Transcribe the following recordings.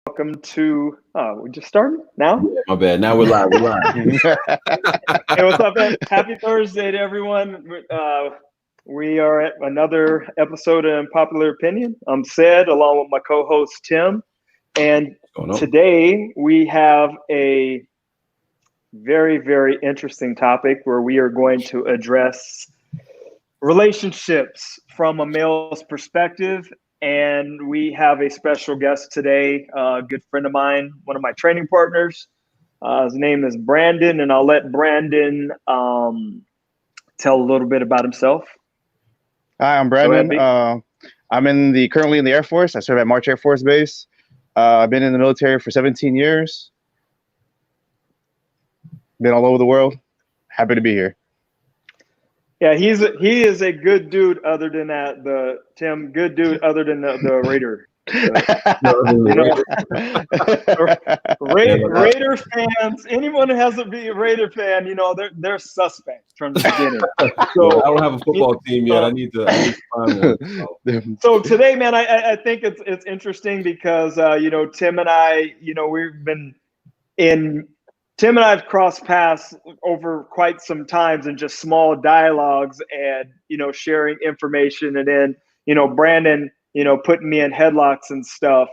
Welcome to, we just started now? My bad. Now we're live. We're live. Hey, what's up, man? Happy Thursday to everyone. We are at another episode of Unpopular Opinion. I'm Sid, along with my co-host Tim. And today we have a very, very interesting topic where we are going to address relationships from a male's perspective. And we have a special guest today, a good friend of mine, one of my training partners. His name is Brandon, and I'll let Brandon tell a little bit about himself. Hi, I'm Brandon. I'm currently in the Air Force. I serve at March Air Force Base. I've been in the military for 17 years. Been all over the world. Happy to be here. Yeah, he is a good dude. Other than that, Tim, good dude. Other than the Raider. Raider fans, anyone who hasn't been a Raider fan, they're suspects from the beginning. So I don't have a football team yet. I need to find one. So today, man, I think it's interesting because Tim and I, Tim and I have crossed paths over quite some times in just small dialogues and sharing information, and then Brandon putting me in headlocks and stuff.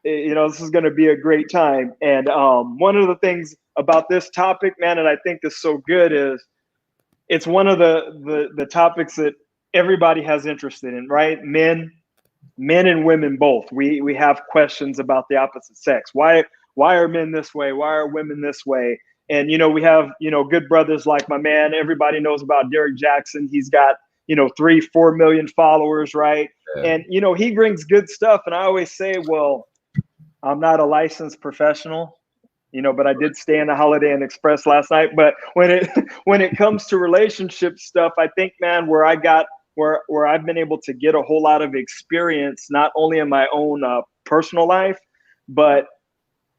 This is going to be a great time. And one of the things about this topic, man, and I think is so good is it's one of the topics that everybody has interest in, right? Men and women both. We have questions about the opposite sex. Why are men this way? Why are women this way? And we have good brothers like my man. Everybody knows about Derek Jackson. He's got 3-4 million followers, right? Yeah. And he brings good stuff. And I always say, well, I'm not a licensed professional, but I did stay in the Holiday Inn Express last night. But when it comes to relationship stuff, I think, man, where I've been able to get a whole lot of experience, not only in my own personal life, but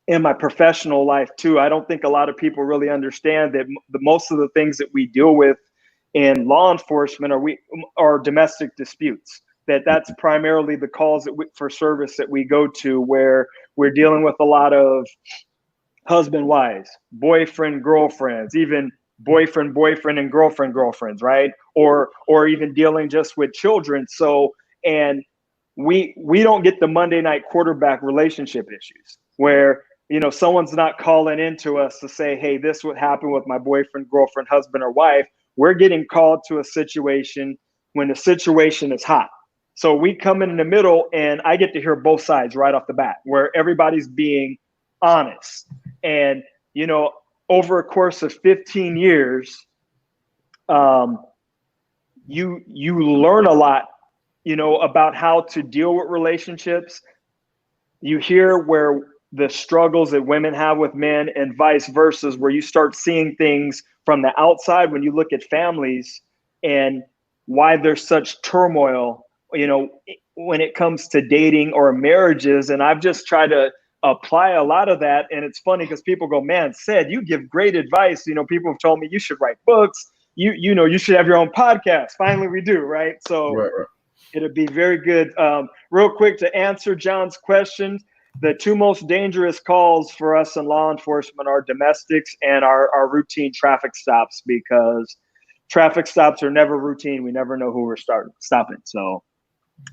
in my professional life too. I don't think a lot of people really understand that most of the things that we deal with in law enforcement are domestic disputes. That's primarily the calls for service that we go to, where we're dealing with a lot of husband wives, boyfriend girlfriends, even boyfriend and girlfriends, right? Or even dealing just with children. So, and we don't get the Monday night quarterback relationship issues where someone's not calling into us to say, hey, this would happen with my boyfriend, girlfriend, husband, or wife. We're getting called to a situation when the situation is hot. So we come in the middle, and I get to hear both sides right off the bat, where everybody's being honest. And, over a course of 15 years, you learn a lot, about how to deal with relationships. You hear where the struggles that women have with men and vice versa, where you start seeing things from the outside when you look at families and why there's such turmoil, when it comes to dating or marriages. And I've just tried to apply a lot of that. And it's funny because people go, man, Sid, you give great advice. People have told me you should write books. You should have your own podcast. Finally, we do, right? So right. It'll be very good. Real quick, to answer John's question, the two most dangerous calls for us in law enforcement are domestics and our routine traffic stops, because traffic stops are never routine. We never know who we're stopping. So,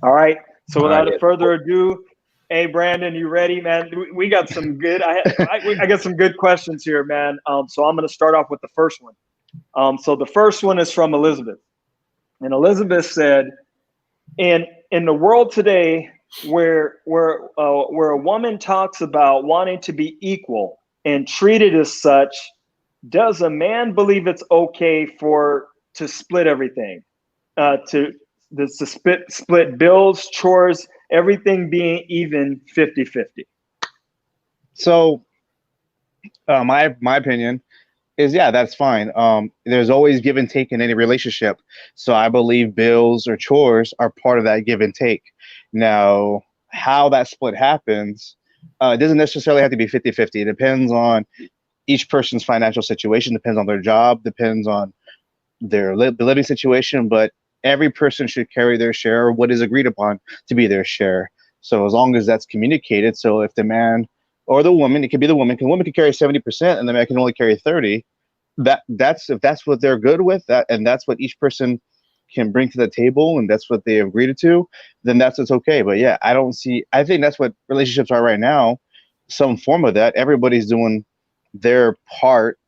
all right. So without further ado, hey, Brandon, you ready, man? We got some good, I got some good questions here, man. So I'm going to start off with the first one. So the first one is from Elizabeth. And Elizabeth said, in the world today, where a woman talks about wanting to be equal and treated as such, does a man believe it's okay to split everything, to split bills, chores, everything being even 50-50? So my opinion is, yeah, that's fine. There's always give and take in any relationship. So I believe bills or chores are part of that give and take. Now, how that split happens, it doesn't necessarily have to be 50-50. It depends on each person's financial situation, depends on their job, depends on their living situation, but every person should carry their share, or what is agreed upon to be their share. So as long as that's communicated, so if the man or the woman, it could be the woman, because the woman can carry 70% and the man can only carry 30. That's if that's what they're good with, that and that's what each person can bring to the table, and that's what they agreed to, then that's what's okay. But yeah, I think that's what relationships are right now, some form of that. Everybody's doing their part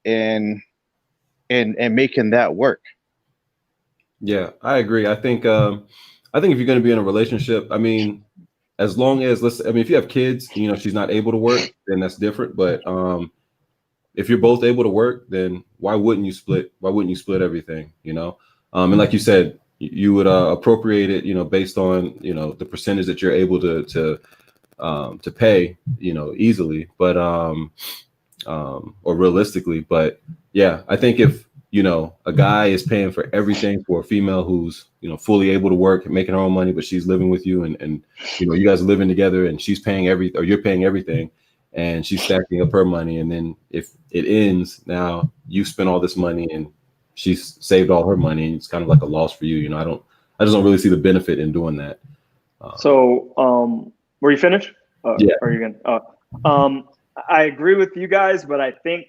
in making that work. Yeah, I agree. I think if you're going to be in a relationship, I mean, as long as if you have kids, she's not able to work, then that's different. But if you're both able to work, then why wouldn't you split? Why wouldn't you split everything? And like you said, you would appropriate it, based on the percentage that you're able to pay, easily, but or realistically. But yeah, I think if a guy is paying for everything for a female who's fully able to work and making her own money, but she's living with you, and you guys are living together, and she's paying or you're paying everything, and she's stacking up her money, and then if it ends, now you spent all this money and she's saved all her money, and it's kind of like a loss for you. I just don't really see the benefit in doing that. So were you finished? Yeah. Are you gonna? I agree with you guys, but I think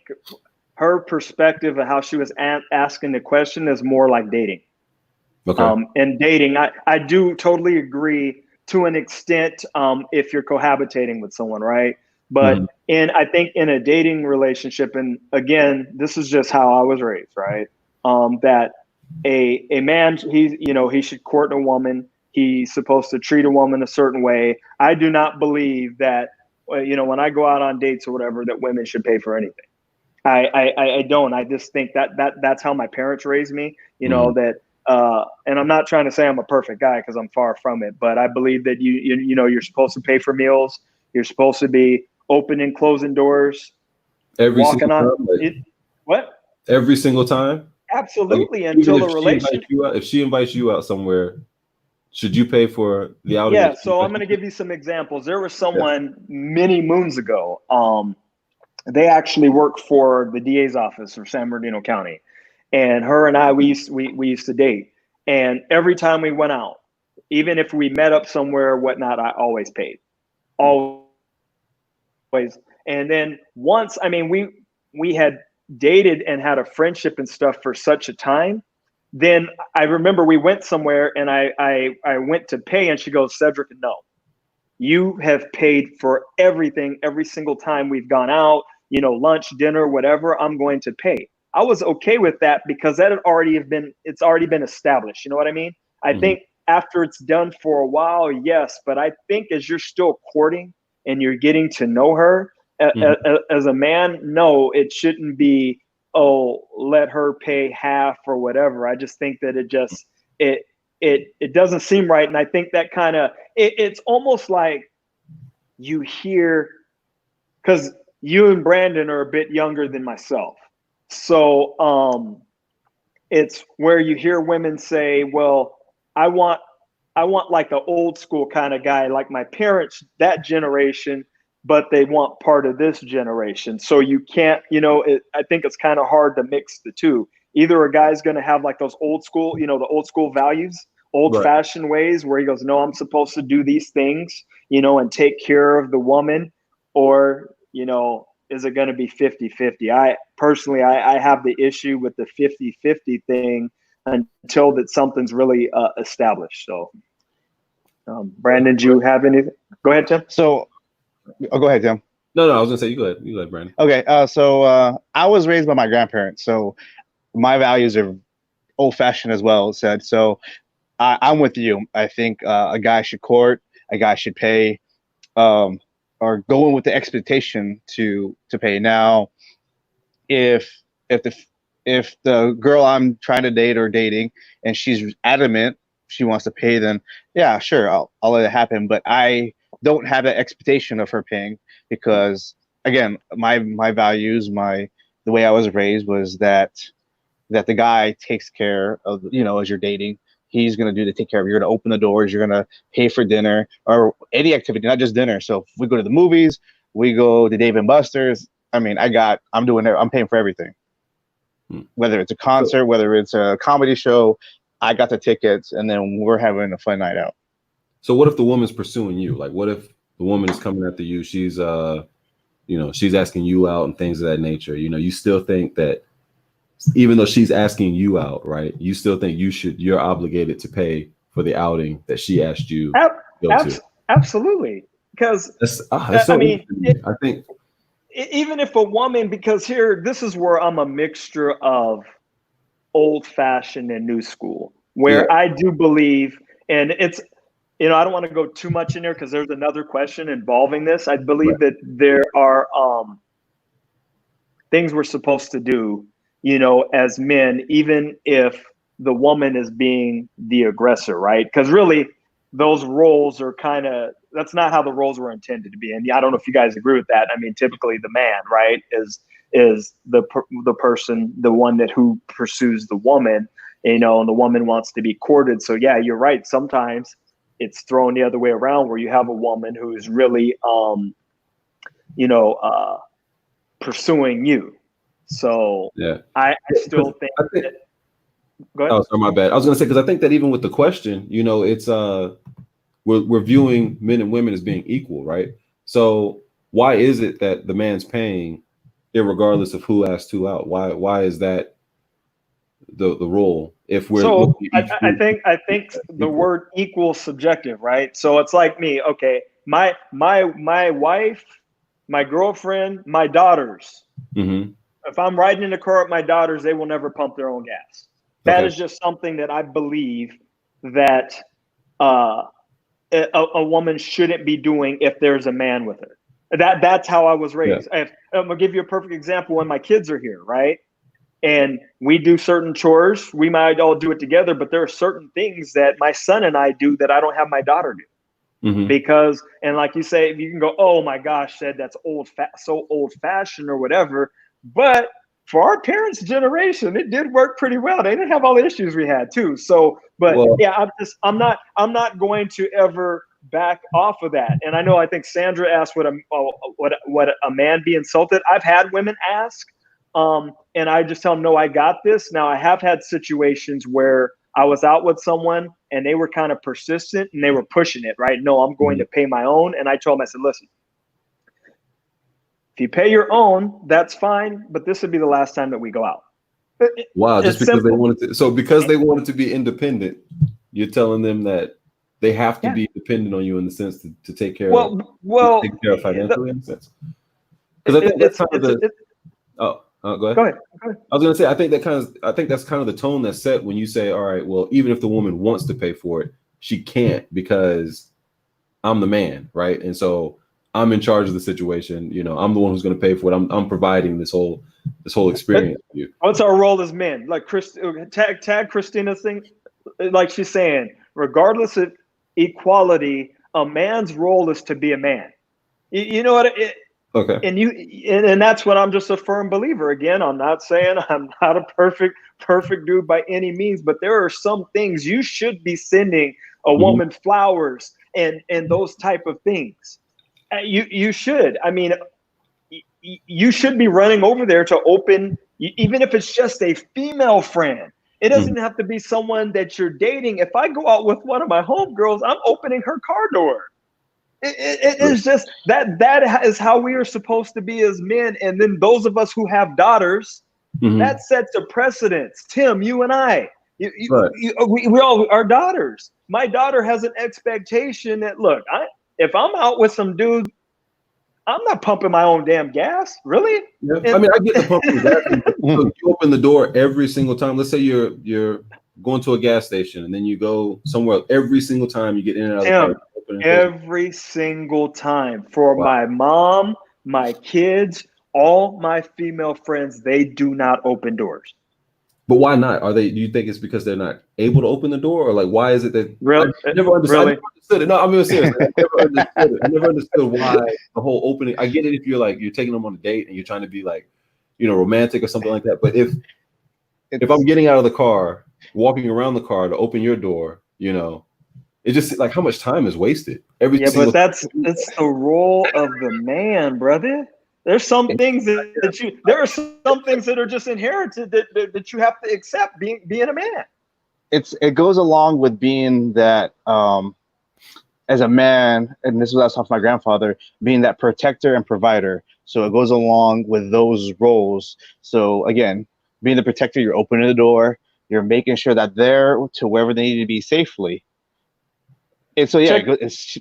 her perspective of how she was asking the question is more like dating. Okay. And dating, I do totally agree to an extent, if you're cohabitating with someone, right? But I think in a dating relationship, and again, this is just how I was raised, right? That a man, he should court a woman. He's supposed to treat a woman a certain way. I do not believe that, when I go out on dates or whatever, that women should pay for anything. I don't. I just think that's how my parents raised me. That, and I'm not trying to say I'm a perfect guy, because I'm far from it. But I believe that you're supposed to pay for meals. You're supposed to be open and closing doors. Every walking single on time, it. What? Every single time. Absolutely, Like, until even the relationship. if she invites you out somewhere, should you pay for the outing? Yeah. So I'm going to give you some examples. There was someone many moons ago. They actually worked for the DA's office for San Bernardino County, and her and I, we used to date. And every time we went out, even if we met up somewhere or whatnot, I always paid, always. And then once, we had dated and had a friendship and stuff for such a time. Then I remember we went somewhere, and I went to pay, and she goes, "Cedric, no. You have paid for everything every single time we've gone out, lunch, dinner, whatever. I'm going to pay." I was okay with that because it's already been established. You know what I mean? I think after it's done for a while, yes. But I think as you're still courting and you're getting to know her as a man, no, it shouldn't be, oh, let her pay half or whatever. I just think that it doesn't seem right. And I think that kind of, it's almost like you hear, because you and Brandon are a bit younger than myself. So it's where you hear women say, well, I want like an old school kind of guy, like my parents, that generation, but they want part of this generation. So you can't, I think it's kind of hard to mix the two. Either a guy's going to have like those old school, the old school values, old fashioned ways where he goes, no, I'm supposed to do these things, and take care of the woman, or, is it going to be 50-50? I personally have the issue with the 50-50 thing until that something's really established. So, Brandon, do you have anything? Go ahead, Tim. So, go ahead, Tim. No, I was gonna say you go ahead. You go ahead, Brandon. Okay. So I was raised by my grandparents, so my values are old-fashioned as well. Said so. I'm with you. I think a guy should court, a guy should pay, or go in with the expectation to pay. Now, if the girl I'm trying to date or dating and she's adamant she wants to pay, then yeah, sure, I'll let it happen. But I don't have that expectation of her paying, because again, my values, the way I was raised was that the guy takes care of, as you're dating. He's going to take care of you. You're going to open the doors. You're going to pay for dinner or any activity, not just dinner. So if we go to the movies, we go to Dave and Buster's. I'm paying for everything. Whether it's a concert, whether it's a comedy show, I got the tickets, and then we're having a fun night out. So what if the woman's pursuing you? Like, what if the woman is coming after you? She's she's asking you out and things of that nature. You still think that even though she's asking you out, right? You still think you're obligated to pay for the outing that she asked you to go to. Absolutely. Because that's so I mean, I think even if a woman, because this is where I'm a mixture of old fashioned and new school, where I do believe, and it's, I don't want to go too much in there because there's another question involving this. I believe that there are things we're supposed to do, as men, even if the woman is being the aggressor, right? Because really, those roles are that's not how the roles were intended to be. And I don't know if you guys agree with that. I mean, typically the man, right, is the person, the one who pursues the woman, and the woman wants to be courted. So yeah, you're right. Sometimes it's thrown the other way around, where you have a woman who is really, pursuing you. So yeah, I still think. Go ahead. Oh, sorry, my bad. I was going to say, because I think that even with the question, it's we're viewing men and women as being equal, right? So why is it that the man's paying, irregardless of who asked who out? Why is that the role? If we're I think the word equal is subjective, right? So it's like me. Okay, my wife, my girlfriend, my daughters. Mm-hmm. If I'm riding in the car with my daughters, they will never pump their own gas. That is just something that I believe that a woman shouldn't be doing if there's a man with her. That's how I was raised. Yeah. I'm gonna give you a perfect example when my kids are here, right? And we do certain chores. We might all do it together, but there are certain things that my son and I do that I don't have my daughter do. Mm-hmm. Because, and like you say, you can go, oh my gosh, that's so old fashioned or whatever. But for our parents' generation, it did work pretty well. They didn't have all the issues we had too. So, but yeah, I'm not going to ever back off of that. And I think Sandra asked would a man be insulted? I've had women ask, and I just tell them, no, I got this. Now I have had situations where I was out with someone and they were kind of persistent and they were pushing it, right? No, I'm going to pay my own. And I told them, I said, listen, if you pay your own, that's fine, but this would be the last time that we go out. Wow, just because they wanted to. So because they wanted to be independent, you're telling them that they have to be dependent on you in the sense to take care of financially in a sense. Because I think that's kind of the. Go ahead. Go ahead. I was going to say, I think that's kind of the tone that's set when you say, all right, well, even if the woman wants to pay for it, she can't because I'm the man, right? And so I'm in charge of the situation. I'm the one who's going to pay for it. I'm providing this whole experience for you. What's our role as men? Like tag Christina's thing, like she's saying, regardless of equality, a man's role is to be a man. You know what? Okay. And that's what I'm just a firm believer. Again, I'm not saying I'm not a perfect dude by any means, but there are some things you should be sending a woman flowers and those type of things. You should. I mean, you should be running over there to open, even if it's just a female friend. It doesn't have to be someone that you're dating. If I go out with one of my homegirls, I'm opening her car door. It is just that is how we are supposed to be as men. And then those of us who have daughters, that sets a precedence. Tim, you and I, we all are daughters. My daughter has an expectation that, look, if I'm out with some dude, I'm not pumping my own damn gas. Really? Yeah. I mean, I get the pumping gas. So you open the door every single time. Let's say you're going to a gas station and then you go somewhere. Every single time you get in and out of the car. Every single time for my mom, my kids, all my female friends, they do not open doors. But why not? Do you think it's because they're not able to open the door, or like why is it that really? I never understood it. No, I'm serious. I never understood why the whole opening. I get it if you're taking them on a date and you're trying to be like, romantic or something like that. But if I'm getting out of the car, walking around the car to open your door, it's just like how much time is wasted. But it's the role of the man, brother. There's some things there are some things that are just inherited that you have to accept being a man. It goes along with being that as a man, and this was what I off my grandfather, being that protector and provider. So it goes along with those roles. So again, being the protector, you're opening the door, you're making sure that they're to wherever they need to be safely. And so yeah, it's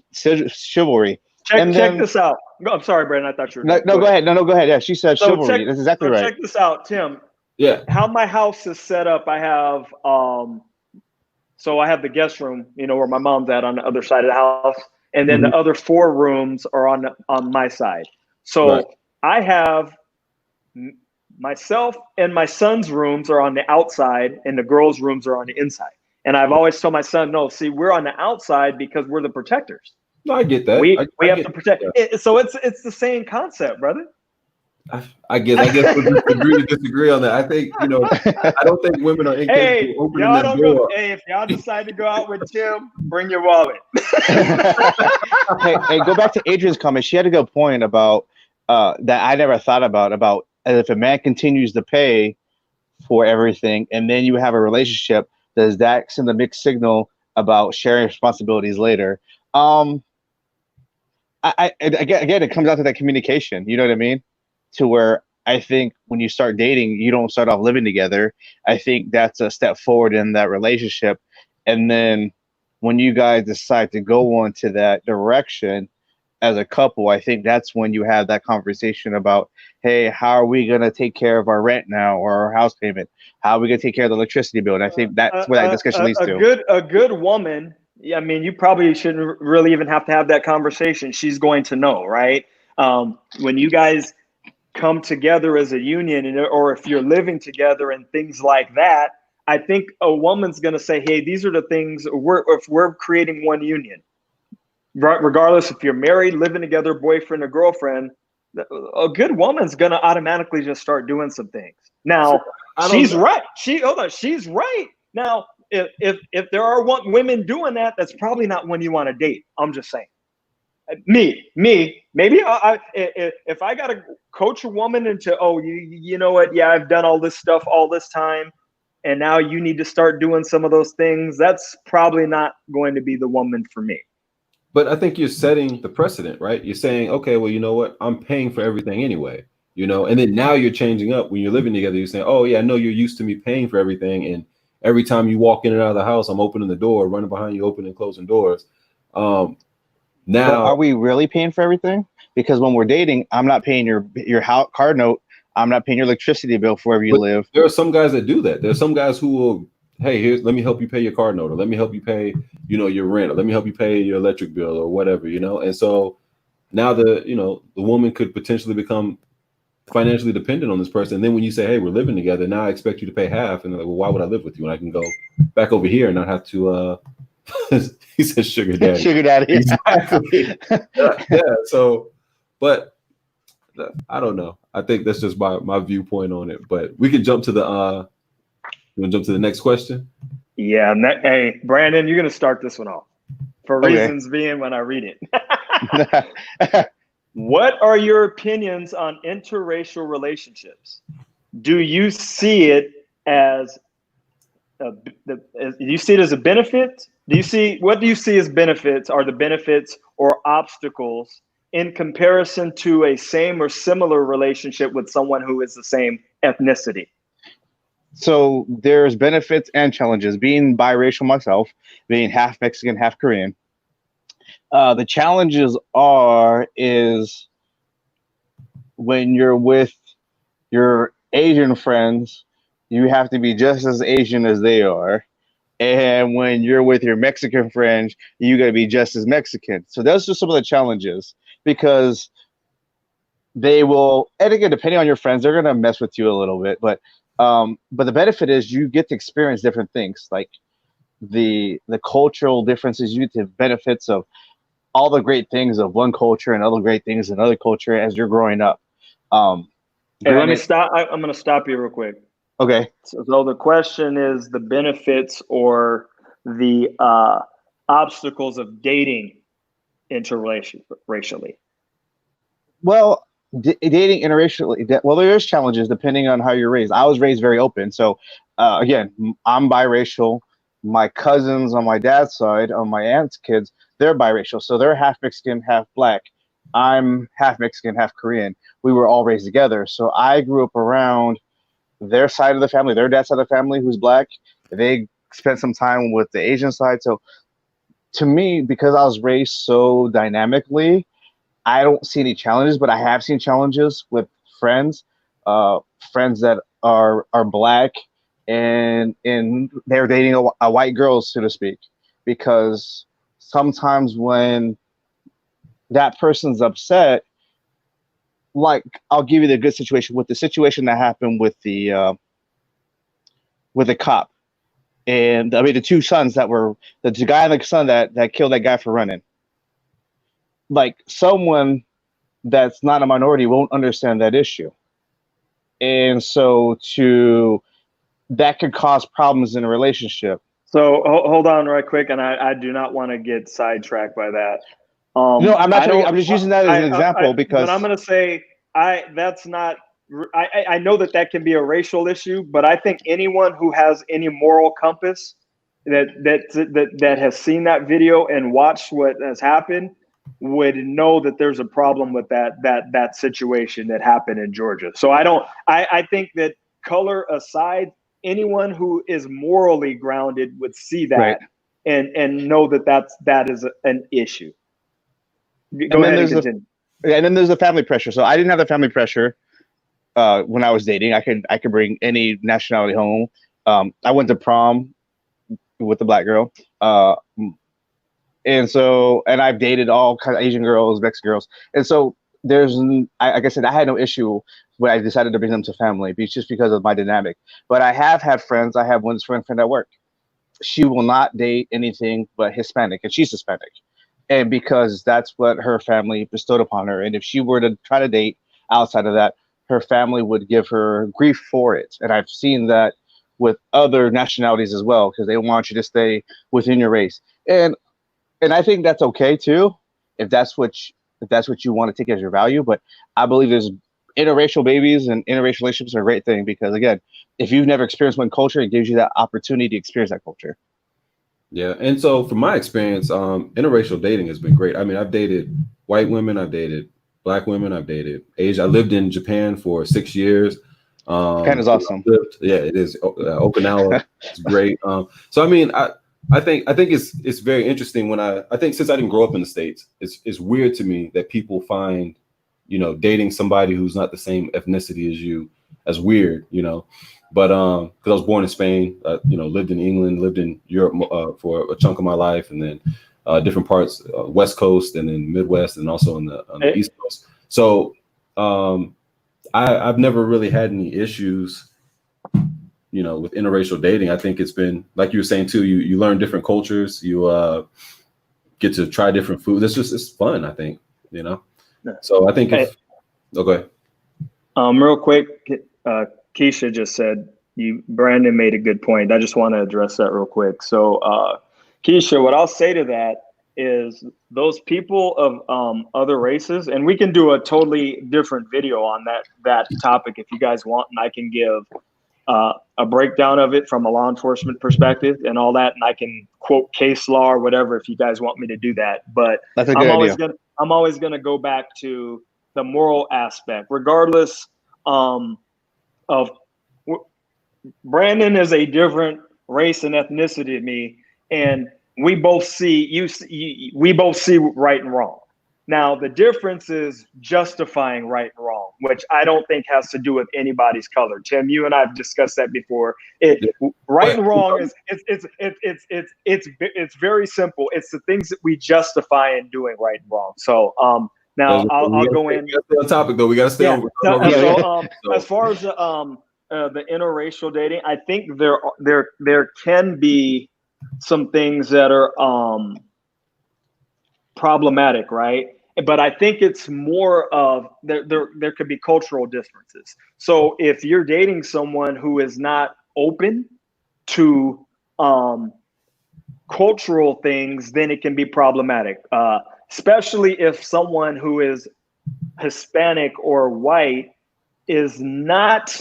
chivalry. Check this out. I'm sorry, Brandon. I thought you were no, go ahead. No, go ahead. Yeah, she said chivalry. That's exactly right. Check this out, Tim. Yeah. How my house is set up, I have so I have the guest room, where my mom's at on the other side of the house, and then the other 4 rooms are on my side. So I have myself and my son's rooms are on the outside, and the girls' rooms are on the inside. And I've always told my son, no, see, we're on the outside because we're the protectors. No, I get that. We have to protect. So it's the same concept, brother. I guess we'll just agree to disagree on that. I think, I don't think women are incapable of opening that door. Hey, if y'all decide to go out with Tim, bring your wallet. hey, go back to Adrian's comment. She had a good point about that I never thought about if a man continues to pay for everything and then you have a relationship, does that send a mixed signal about sharing responsibilities later? Again, it comes down to that communication. You know what I mean? To where I think when you start dating, you don't start off living together. I think that's a step forward in that relationship. And then when you guys decide to go on to that direction as a couple, I think that's when you have that conversation about, hey, how are we going to take care of our rent now or our house payment? How are we going to take care of the electricity bill? And I think that's where that discussion leads to. A good woman, I mean, you probably shouldn't really even have to have that conversation. She's going to know, right? When you guys come together as a union, or if you're living together and things like that, I think a woman's going to say, hey, these are the things if we're creating one union, regardless if you're married, living together, boyfriend or girlfriend, a good woman's going to automatically just start doing some things. Now, she's right. She's right. Now, if there are women doing that, that's probably not one you want to date. I'm just saying. Me, maybe if I got to coach a woman into, you know what? Yeah, I've done all this stuff all this time, and now you need to start doing some of those things. That's probably not going to be the woman for me. But I think you're setting the precedent, right? You're saying, okay, well, you know what? I'm paying for everything anyway, and then now you're changing up when you're living together. You're saying, oh yeah, I know you're used to me paying for everything, and every time you walk in and out of the house, I'm opening the door, running behind you, opening and closing doors. Now, but are we really paying for everything? Because when we're dating, I'm not paying your house card note. I'm not paying your electricity bill for wherever you live. There are some guys that do that. There's some guys who will, hey, let me help you pay your card note, or let me help you pay, your rent, or let me help you pay your electric bill, or whatever, And so now the woman could potentially become financially dependent on this person. And then when you say, hey, we're living together, now I expect you to pay half, and they're like, well, why would I live with you when I can go back over here and not have to? He says sugar daddy. Sugar daddy. Exactly. Yeah. So, but I don't know. I think that's just my viewpoint on it. But we can jump to the. You want to jump to the next question? Yeah. Hey, Brandon, you're gonna start this one off for reasons being when I read it. What are your opinions on interracial relationships? Do you see it as you see it as a benefit? What do you see as benefits? Are the benefits or obstacles in comparison to a same or similar relationship with someone who is the same ethnicity? So there's benefits and challenges. Being biracial myself, being half Mexican, half Korean, the challenges is when you're with your Asian friends, you have to be just as Asian as they are. And when you're with your Mexican friends, you got to be just as Mexican. So those are some of the challenges, because they will, and again, depending on your friends, they're going to mess with you a little bit. But the benefit is you get to experience different things, like the cultural differences. You get the benefits of all the great things of one culture and other great things in another culture as you're growing up. Hey, let me stop. I'm going to stop you real quick. Okay. So the question is the benefits or the obstacles of dating interracially. Well, dating interracially, well, there's challenges depending on how you're raised. I was raised very open. So again, I'm biracial. My cousins on my dad's side, on my aunt's kids, they're biracial, so they're half Mexican, half black. I'm half Mexican, half Korean. We were all raised together, so I grew up around their side of the family, their dad's side of the family, who's black. They spent some time with the Asian side. So to me, because I was raised so dynamically, I don't see any challenges, but I have seen challenges with friends, uh, friends that are black and they're dating a white girl, so to speak, because sometimes when that person's upset, like I'll give you the good situation with the situation that happened with the cop and I mean the two sons that were the guy and the son that killed that guy for running. Like someone that's not a minority won't understand that issue. And so to that could cause problems in a relationship. So hold on right quick, and I do not want to get sidetracked by that. No, I'm not I trying, don't. I'm just using that as an example because But I'm going to say that's not. I know that can be a racial issue, but I think anyone who has any moral compass that has seen that video and watched what has happened would know that there's a problem with that situation that happened in Georgia. So I think that color aside, anyone who is morally grounded would see that right. and know that is an issue. Go ahead and continue. And then there's the family pressure. So I didn't have the family pressure when I was dating. I could bring any nationality home. I went to prom with the black girl. And I've dated all kinds of Asian girls, Mexican girls. And so like I said, I had no issue when I decided to bring them to family, just because of my dynamic. But I have had friends. I have one friend at work. She will not date anything but Hispanic, and she's Hispanic. And because that's what her family bestowed upon her. And if she were to try to date outside of that, her family would give her grief for it. And I've seen that with other nationalities as well, because they want you to stay within your race. And I think that's okay too, if that's what you want to take as your value. But I believe there's interracial babies and interracial relationships are a great thing because again, if you've never experienced one culture, it gives you that opportunity to experience that culture. Yeah, and so from my experience, interracial dating has been great. I mean, I've dated white women, I've dated black women, I've dated Asia. I lived in Japan for 6 years. Japan is awesome. Yeah, it is. Okinawa, it's great. So I mean, I think it's very interesting when I think since I didn't grow up in the States, it's weird to me that people find, dating somebody who's not the same ethnicity as you as weird, But because I was born in Spain, lived in England, lived in Europe for a chunk of my life, and then different parts, West Coast, and then Midwest, and also on the East Coast. So I've never really had any issues, with interracial dating. I think it's been like you were saying too. You learn different cultures. You get to try different food. It's fun. I think So I think okay. Real quick. Keisha just said Brandon made a good point. I just want to address that real quick. So, Keisha, what I'll say to that is those people of other races, and we can do a totally different video on that topic if you guys want, and I can give a breakdown of it from a law enforcement perspective and all that, and I can quote case law or whatever if you guys want me to do that. But that's a good idea. I'm always gonna go back to the moral aspect, regardless. Of Brandon is a different race and ethnicity to me, and we both see right and wrong. Now the difference is justifying right and wrong, which I don't think has to do with anybody's color. Tim, you and I have discussed that before. Right and wrong is it's very simple. It's the things that we justify in doing right and wrong. So now I'll go in. We gotta stay on topic though. We gotta stay on. As far as the interracial dating, I think there can be some things that are problematic, right? But I think it's more of there could be cultural differences. So if you're dating someone who is not open to cultural things, then it can be problematic. Especially if someone who is Hispanic or white is not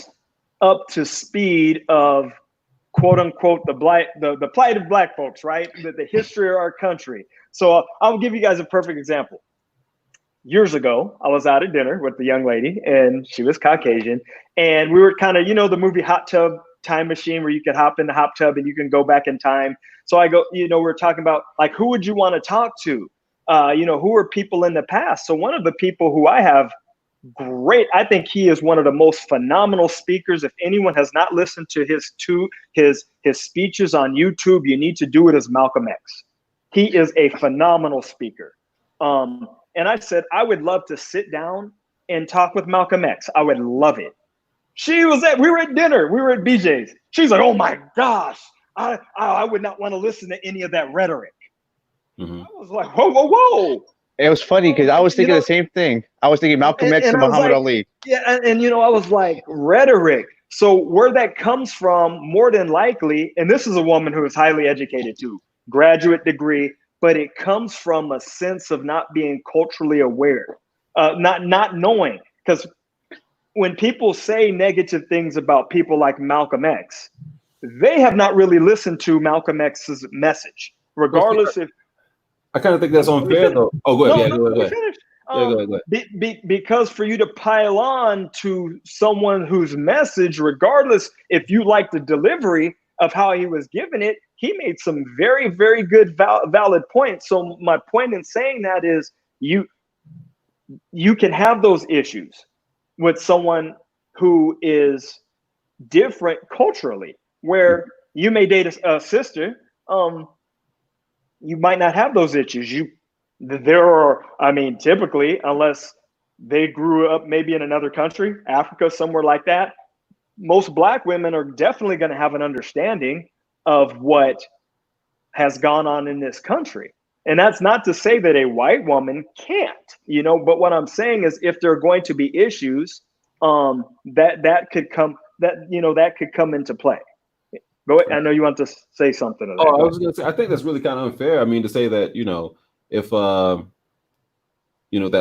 up to speed of quote unquote the plight of Black folks, right? The history of our country. So I'll give you guys a perfect example. Years ago, I was out at dinner with the young lady, and she was Caucasian, and we were kind of, the movie Hot Tub Time Machine, where you could hop in the hot tub and you can go back in time. So I go, we're talking about like, who would you want to talk to? Who are people in the past? So one of the people who I have I think he is one of the most phenomenal speakers. If anyone has not listened to his speeches on YouTube, you need to do it, as Malcolm X. He is a phenomenal speaker. And I said, I would love to sit down and talk with Malcolm X. I would love it. We were at dinner. We were at BJ's. She's like, oh my gosh, I would not want to listen to any of that rhetoric. Mm-hmm. I was like, whoa. It was funny because I was thinking the same thing. I was thinking Malcolm X and Muhammad Ali. Yeah, and I was like, rhetoric. So where that comes from, more than likely, and this is a woman who is highly educated too, graduate degree, but it comes from a sense of not being culturally aware, not knowing. Because when people say negative things about people like Malcolm X, they have not really listened to Malcolm X's message, regardless if. I kind of think that's unfair, though. Oh, go ahead. Go ahead. Because for you to pile on to someone whose message, regardless if you like the delivery of how he was giving it, he made some very, very good valid points. So my point in saying that is you can have those issues with someone who is different culturally, where you may date a sister. You might not have those issues. Typically, unless they grew up maybe in another country, Africa, somewhere like that, most Black women are definitely going to have an understanding of what has gone on in this country. And that's not to say that a white woman can't, but what I'm saying is, if there are going to be issues, that could come into play. Go ahead. I know you want to say something. I was going to say, I think that's really kind of unfair. I mean, to say that, if, that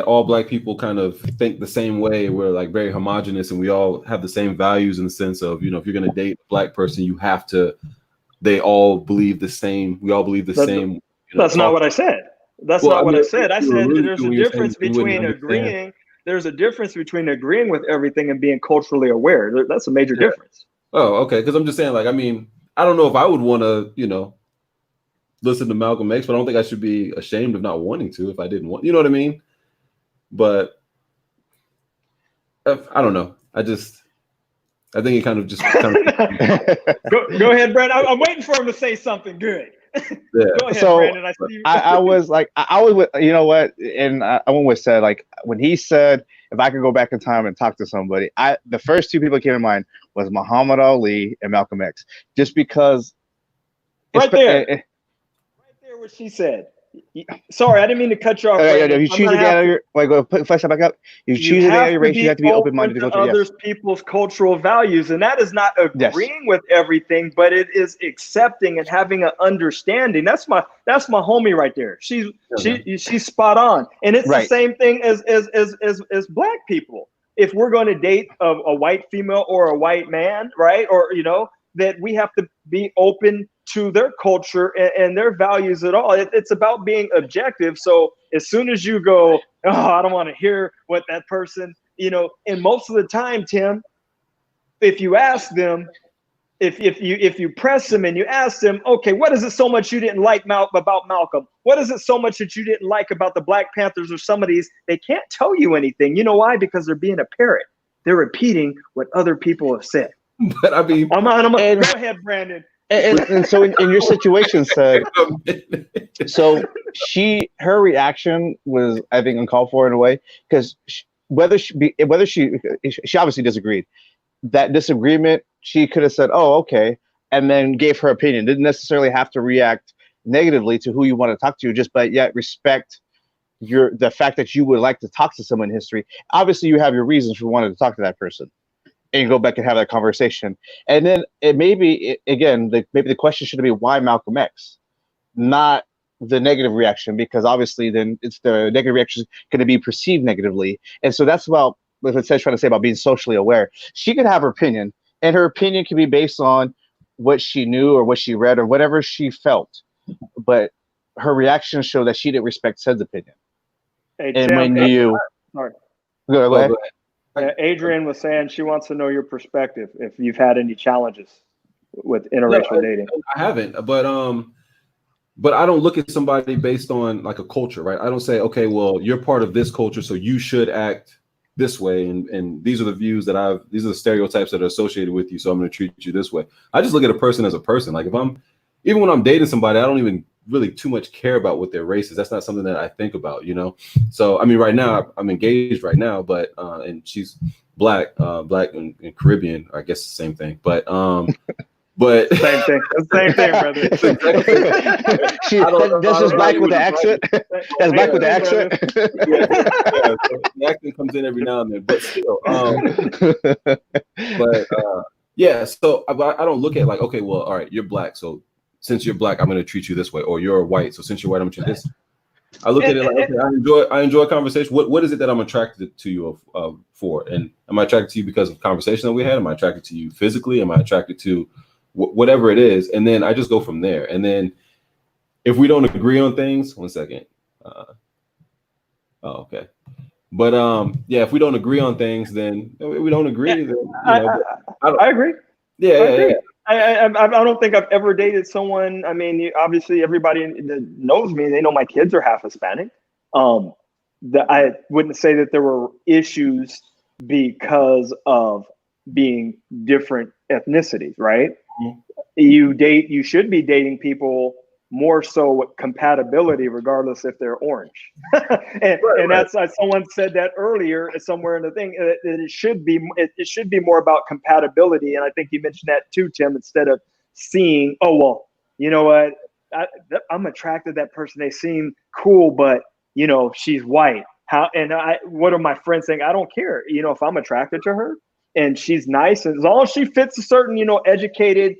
all Black people kind of think the same way, we're like very homogenous and we all have the same values in the sense of, if you're going to date a Black person, they all believe the same. We all believe the same. That's not what I said. That's not what I said. I said there's a difference between agreeing. There's a difference between agreeing with everything and being culturally aware. That's a major difference. Oh, okay. Because I'm just saying, I don't know if I would want to, listen to Malcolm X, but I don't think I should be ashamed of not wanting to if I didn't want, you know what I mean? But I don't know. I think it kind of go ahead, Brad. I'm waiting for him to say something good. Yeah. Go ahead, so Brandon. I was like, I was, you know what? And I almost said, like, when he said, if I could go back in time and talk to somebody, the first two people that came to mind was Muhammad Ali and Malcolm X, just because. Right there, what she said. Sorry, I didn't mean to cut you off. If you choose to get out of your, go flesh that back up. If you choose to get out of your race, you have to be open-minded to go to other people's cultural values, and that is not agreeing with everything, but it is accepting and having an understanding. That's my homie right there. She's spot on, and it's the same thing as Black people. If we're going to date a white female or a white man, right, or that we have to be open to their culture and their values at all. It's about being objective. So as soon as you go, I don't want to hear what that person, and most of the time, Tim, if you ask them, if you press them and you ask them, okay, what is it so much you didn't like about Malcolm? What is it so much that you didn't like about the Black Panthers or some of these? They can't tell you anything. You know why? Because they're being a parrot. They're repeating what other people have said. But I mean, go ahead, Brandon. And so in your situation, said, so her reaction was, I think, uncalled for in a way, because whether she obviously disagreed. That disagreement, she could have said, "Oh, okay," and then gave her opinion. Didn't necessarily have to react negatively to who you want to talk to, but yet respect the fact that you would like to talk to someone in history. Obviously, you have your reasons for wanting to talk to that person. And go back and have that conversation. And then maybe the question should be, why Malcolm X? Not the negative reaction, because obviously then it's the negative reaction is going to be perceived negatively. And so that's about what it says, trying to say about being socially aware. She could have her opinion, and her opinion can be based on what she knew or what she read or whatever she felt, but her reaction showed that she didn't respect Ted's opinion. Hey, And Tim, when you sorry. go ahead. Adrian was saying she wants to know your perspective if you've had any challenges with interracial dating. I haven't, but I don't look at somebody based on like a culture, right? I don't say, okay, well, you're part of this culture, so you should act this way, and these are the views that these are the stereotypes that are associated with you, so I'm going to treat you this way. I just look at a person as a person. Like even when I'm dating somebody, I don't even really too much care about what their race is. That's not something that I think about, you know? So, I mean, right now I'm engaged right now, but, and she's black and Caribbean, I guess the same thing, but same thing. Same thing, brother. That's just black with the accent. That's black with the accent. Yeah, so the accent comes in every now and then, but still. Yeah. So I don't look at like, okay, well, all right, you're black, so since you're black, I'm going to treat you this way, or you're white, so since you're white, I'm going to treat this. I look at it like, okay, I enjoy conversation. What is it that I'm attracted to you for? And am I attracted to you because of conversation that we had? Am I attracted to you physically? Am I attracted to whatever it is? And then I just go from there. And then if we don't agree on things, 1 second. Okay. But yeah, if we don't agree on things, then we don't agree. Yeah, then, I agree. Yeah, I agree. I don't think I've ever dated someone. I mean, obviously everybody that knows me, they know my kids are half Hispanic. I wouldn't say that there were issues because of being different ethnicities, right? Mm-hmm. You should be dating people more so with compatibility, regardless if they're orange. and that's someone said that earlier somewhere in the thing. It should be more about compatibility, and I think you mentioned that too, Tim. Instead of seeing, oh well, you know what, I'm attracted to that person. They seem cool, but you know she's white. What are my friends saying? I don't care. You know, if I'm attracted to her and she's nice, and as long as she fits a certain, educated,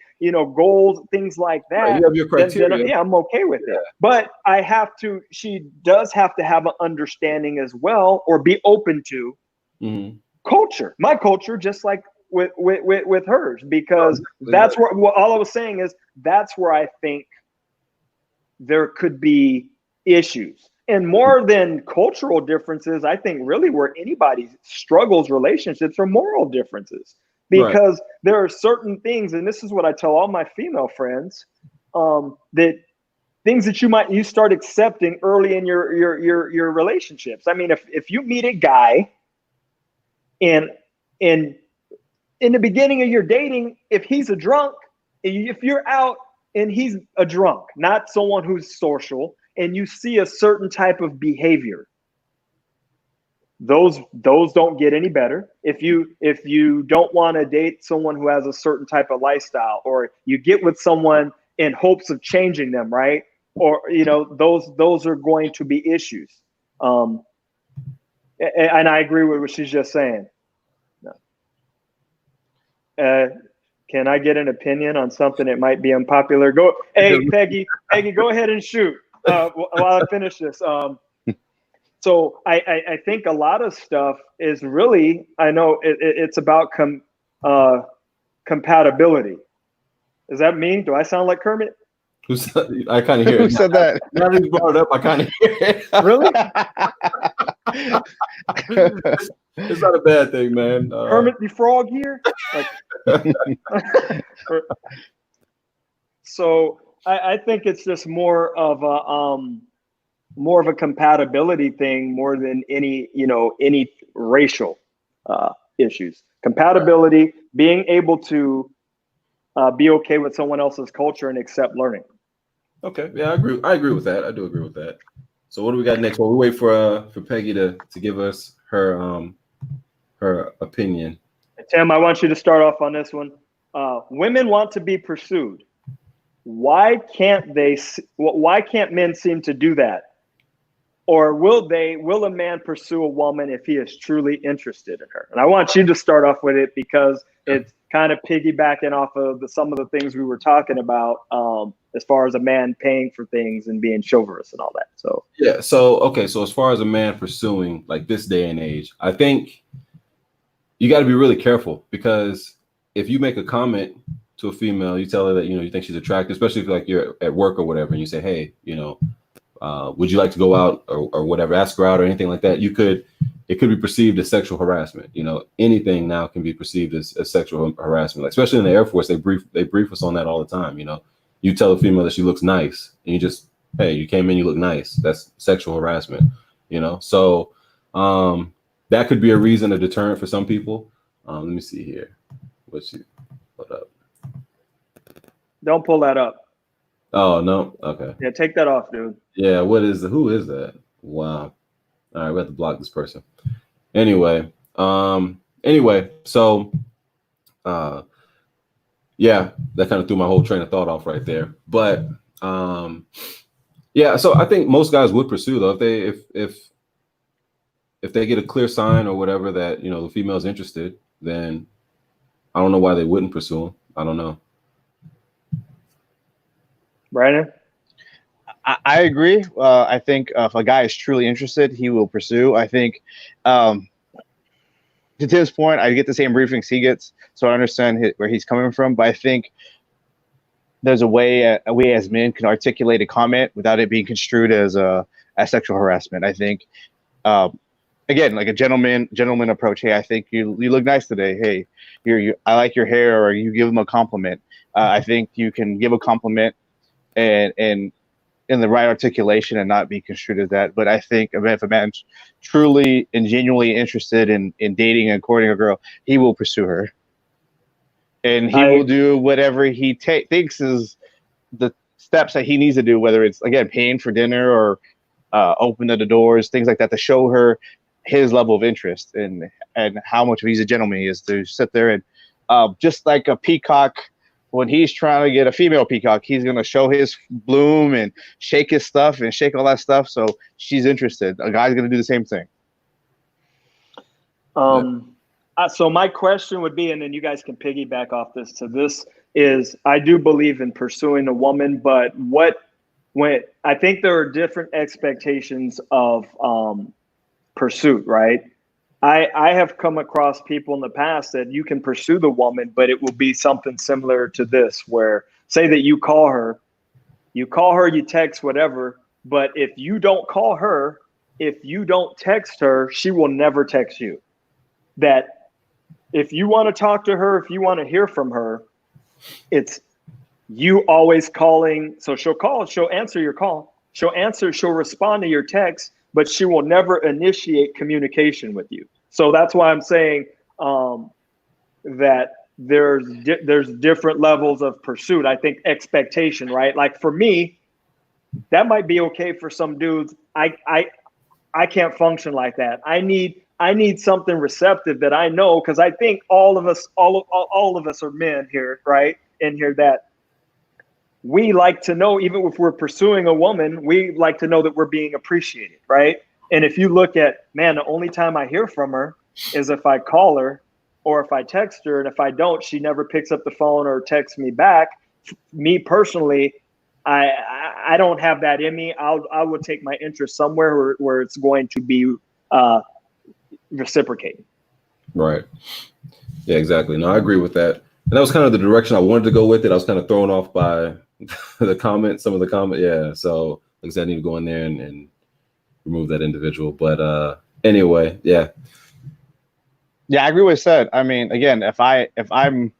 goals, things like that. Right, you have your criteria. Then I'm okay with it. But she does have to have an understanding as well, or be open to culture, my culture, just like with hers, because that's where all I was saying is that's where I think there could be issues. And more than cultural differences, I think really where anybody struggles relationships are moral differences, because there are certain things, and this is what I tell all my female friends, that things that you start accepting early in your relationships. I mean, if you meet a guy and in the beginning of your dating, if he's a drunk, if you're out and he's a drunk, not someone who's social, and you see a certain type of behavior, those don't get any better. If you don't want to date someone who has a certain type of lifestyle, or you get with someone in hopes of changing them, right? Or those are going to be issues. And I agree with what she's just saying. Can I get an opinion on something that might be unpopular? Go, hey Peggy, go ahead and shoot. While I finish this, so I think a lot of stuff is really, I know it's about compatibility. Does that mean? Do I sound like Kermit? I kind of hear it. Who said that? Now that you brought it up, I kind of hear it. Really? It's not a bad thing, man. Kermit the Frog here. So I think it's just more of a compatibility thing more than any racial issues. Compatibility, being able to be okay with someone else's culture and accept learning. Okay, yeah, I agree with that. I do agree with that. So what do we got next? Well, we wait for Peggy to give us her opinion. Tim, I want you to start off on this one. Women want to be pursued. Why can't men seem to do that? Or will a man pursue a woman if he is truly interested in her? And I want you to start off with it, because it's kind of piggybacking off of some of the things we were talking about, as far as a man paying for things and being chivalrous and all that. So yeah. So as far as a man pursuing, like this day and age, I think you got to be really careful, because if you make a comment to a female, you tell her that, you know, you think she's attractive, especially if like you're at work or whatever, and you say, hey, you know, would you like to go out or whatever, ask her out or anything like that, it could be perceived as sexual harassment. You know, anything now can be perceived as sexual harassment, like, especially in the Air Force. They brief us on that all the time. You know, you tell a female that she looks nice and you just, hey, you came in, you look nice. That's sexual harassment, you know? So that could be a reason, a deterrent for some people. Let me see here. Hold up. Don't pull that up. Oh, no. Okay. Yeah, take that off, dude. Yeah. Who is that? Wow. All right. We have to block this person. Anyway. So, yeah, that kind of threw my whole train of thought off right there. But, yeah, so I think most guys would pursue, though, if they get a clear sign or whatever that, you know, the female's interested, then I don't know why they wouldn't pursue them. I don't know. Brandon? I agree. I think if a guy is truly interested, he will pursue. I think, to Tim's point, I get the same briefings he gets, so I understand where he's coming from. But I think there's a way we as men can articulate a comment without it being construed as sexual harassment. I think, again, like a gentleman approach. Hey, I think you look nice today. Hey, I like your hair, or you give them a compliment. I think you can give a compliment and in the right articulation and not be construed as that. But I think if a man's truly and genuinely interested in dating and courting a girl, he will pursue her. And he will do whatever he thinks is the steps that he needs to do, whether it's, again, paying for dinner or open the doors, things like that, to show her his level of interest and how much of he's a gentleman he is, to sit there and just like a peacock. When he's trying to get a female peacock, he's going to show his bloom and shake his stuff and shake all that stuff. So she's interested. A guy's going to do the same thing. So my question would be, and then you guys can piggyback off this, is I do believe in pursuing a woman, but when I think there are different expectations of pursuit, right? I have come across people in the past that you can pursue the woman, but it will be something similar to this, where say that you call her, you text, whatever, but if you don't call her, if you don't text her, she will never text you. That if you want to talk to her, if you want to hear from her, it's you always calling. So she'll call, she'll answer your call, she'll respond to your text, but she will never initiate communication with you. So that's why I'm saying that there's different levels of pursuit. I think expectation, right? Like for me, that might be okay for some dudes. I can't function like that. I need something receptive that I know, because I think all of us are men here, right? In here, that we like to know, even if we're pursuing a woman, we like to know that we're being appreciated, right? And if you look at, man, the only time I hear from her is if I call her or if I text her, and if I don't, she never picks up the phone or texts me back. Me personally, I don't have that in me. I would take my interest somewhere where it's going to be reciprocating. Right. Yeah, exactly. No, I agree with that. And that was kind of the direction I wanted to go with it. I was kind of thrown off by some of the comment. Yeah. So like I said, I need to go in there and remove that individual. But anyway, yeah. Yeah, I agree with what said. I mean, again, if I'm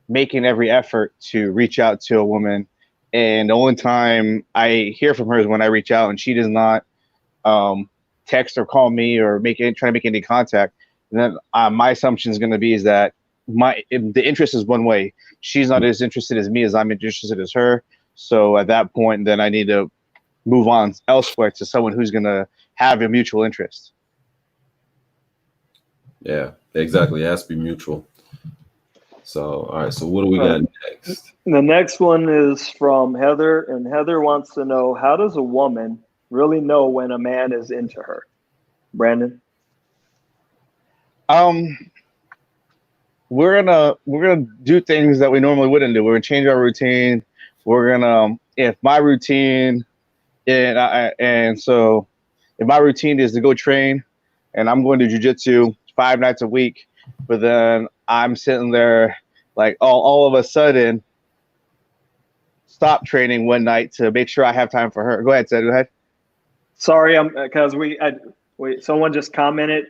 making every effort to reach out to a woman, and the only time I hear from her is when I reach out and she does not text or call me or try to make any contact, then my assumption is going to be is that the interest is one way. She's not as interested as me as I'm interested as her. So at that point, then I need to move on elsewhere to someone who's going to have a mutual interest. Yeah, exactly. It has to be mutual. So, all right. So what do we got next? The next one is from Heather, and Heather wants to know, how does a woman really know when a man is into her? Brandon? We're gonna do things that we normally wouldn't do. We're gonna change our routine. We're gonna, if my routine, so if my routine is to go train, and I'm going to jiu-jitsu 5 nights a week, but then I'm sitting there like all of a sudden stop training one night to make sure I have time for her. Go ahead, Ted. Go ahead. Sorry, because someone just commented,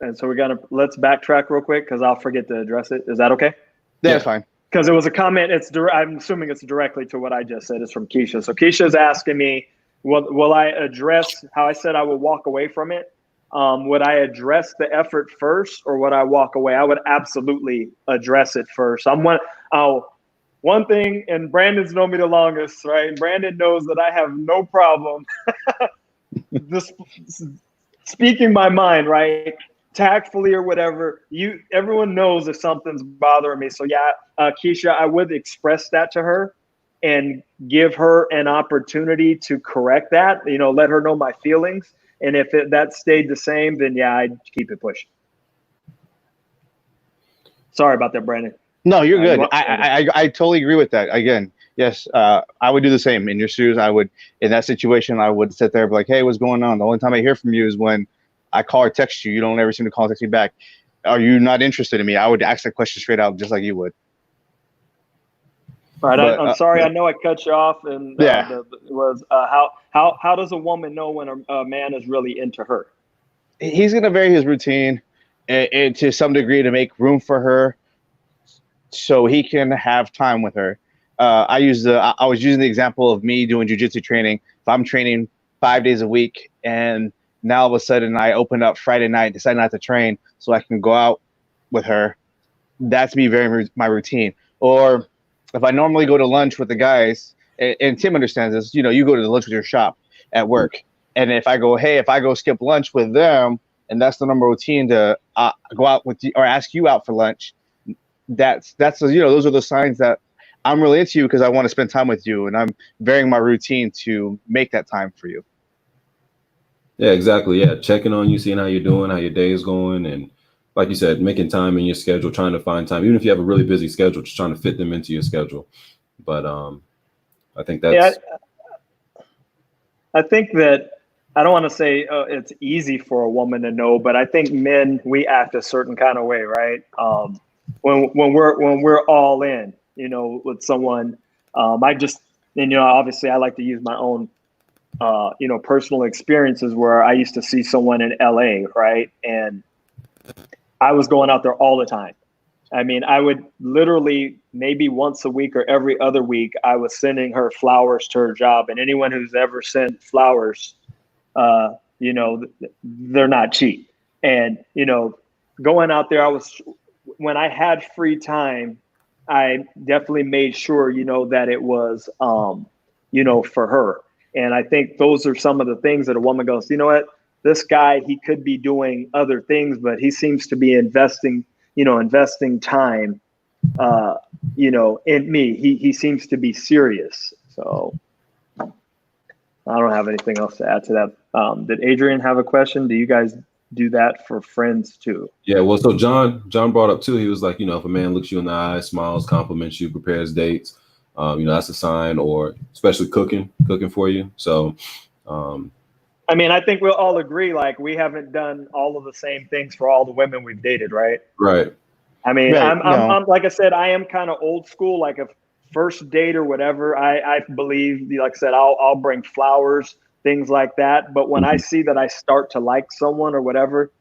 and so let's backtrack real quick because I'll forget to address it. Is that okay? Yeah, that's fine. Because it was a comment. I'm assuming it's directly to what I just said. It's from Keisha. So Keisha's asking me, will I address how I said I would walk away from it? Would I address the effort first, or would I walk away? I would absolutely address it first. One thing, and Brandon's known me the longest, right? And Brandon knows that I have no problem just speaking my mind, right? Tactfully or whatever. Everyone knows if something's bothering me. So yeah, Keisha, I would express that to her and give her an opportunity to correct that. Let her know my feelings. And if that stayed the same, then yeah, I'd keep it pushing. Sorry about that, Brandon. No, you're good. I totally agree with that. Again, yes, I would do the same. In your shoes, I would, in that situation, I would sit there and be like, hey, what's going on? The only time I hear from you is when I call or text you. You don't ever seem to call or text me back. Are you not interested in me? I would ask that question straight out, just like you would. All right, I'm sorry. I know I cut you off, and how does a woman know when a man is really into her? He's going to vary his routine and to some degree to make room for her, so he can have time with her. I was using the example of me doing jiu-jitsu training. If I'm training 5 days a week, and now all of a sudden I open up Friday night, decide not to train so I can go out with her, that's me varying my routine. Or if I normally go to lunch with the guys, and Tim understands this, you go to the lunch with your shop at work. And if I go skip lunch with them, and that's the normal routine to go out with you or ask you out for lunch, that's those are the signs that I'm really into you because I want to spend time with you, and I'm varying my routine to make that time for you. Yeah, exactly. Yeah, checking on you, seeing how you're doing, how your day is going, and like you said, making time in your schedule, trying to find time, even if you have a really busy schedule, just trying to fit them into your schedule. But I think that's. Yeah, I think that I don't want to say it's easy for a woman to know, but I think men, we act a certain kind of way, right? When we're all in, with someone, obviously I like to use my own, personal experiences where I used to see someone in LA, right? And I was going out there all the time. I mean, I would literally maybe once a week or every other week, I was sending her flowers to her job. And anyone who's ever sent flowers, they're not cheap. And, going out there, when I had free time, I definitely made sure, that it was, for her. And I think those are some of the things that a woman goes, you know what, this guy, he could be doing other things, but he seems to be investing time, in me. He seems to be serious. So I don't have anything else to add to that. Did Adrian have a question? Do you guys do that for friends too? Yeah, well, so John brought up too. He was like, if a man looks you in the eye, smiles, compliments you, prepares dates, that's a sign, or especially cooking for you. So, I think we'll all agree, like, we haven't done all of the same things for all the women we've dated, right? Right. Right, I'm like I said, I am kind of old school. Like a first date or whatever, I believe, like I said, I'll bring flowers, things like that. But when I see that I start to like someone or whatever,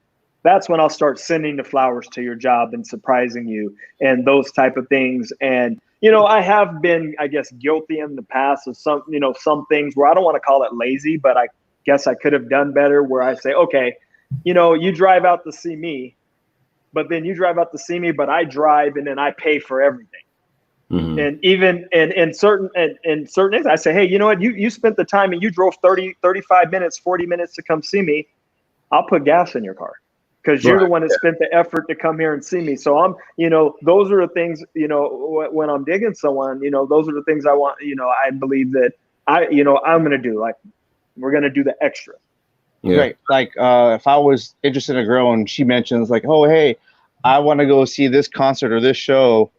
that's when I'll start sending the flowers to your job and surprising you and those type of things. And, I have been, I guess, guilty in the past of some things where I don't want to call it lazy, but I guess I could have done better, where I say, okay, you drive out to see me, but then you drive out to see me, but I drive and then I pay for everything. Mm-hmm. And even in certain things, I say, hey, you know what? You spent the time and you drove 30, 35 minutes, 40 minutes to come see me. I'll put gas in your car because you're the one that spent the effort to come here and see me. So I'm, those are the things, when I'm digging someone, those are the things I want, I believe that I'm going to do, like, we're going to do the extra. Yeah. Right. Like, if I was interested in a girl and she mentions like, oh, hey, I want to go see this concert or this show,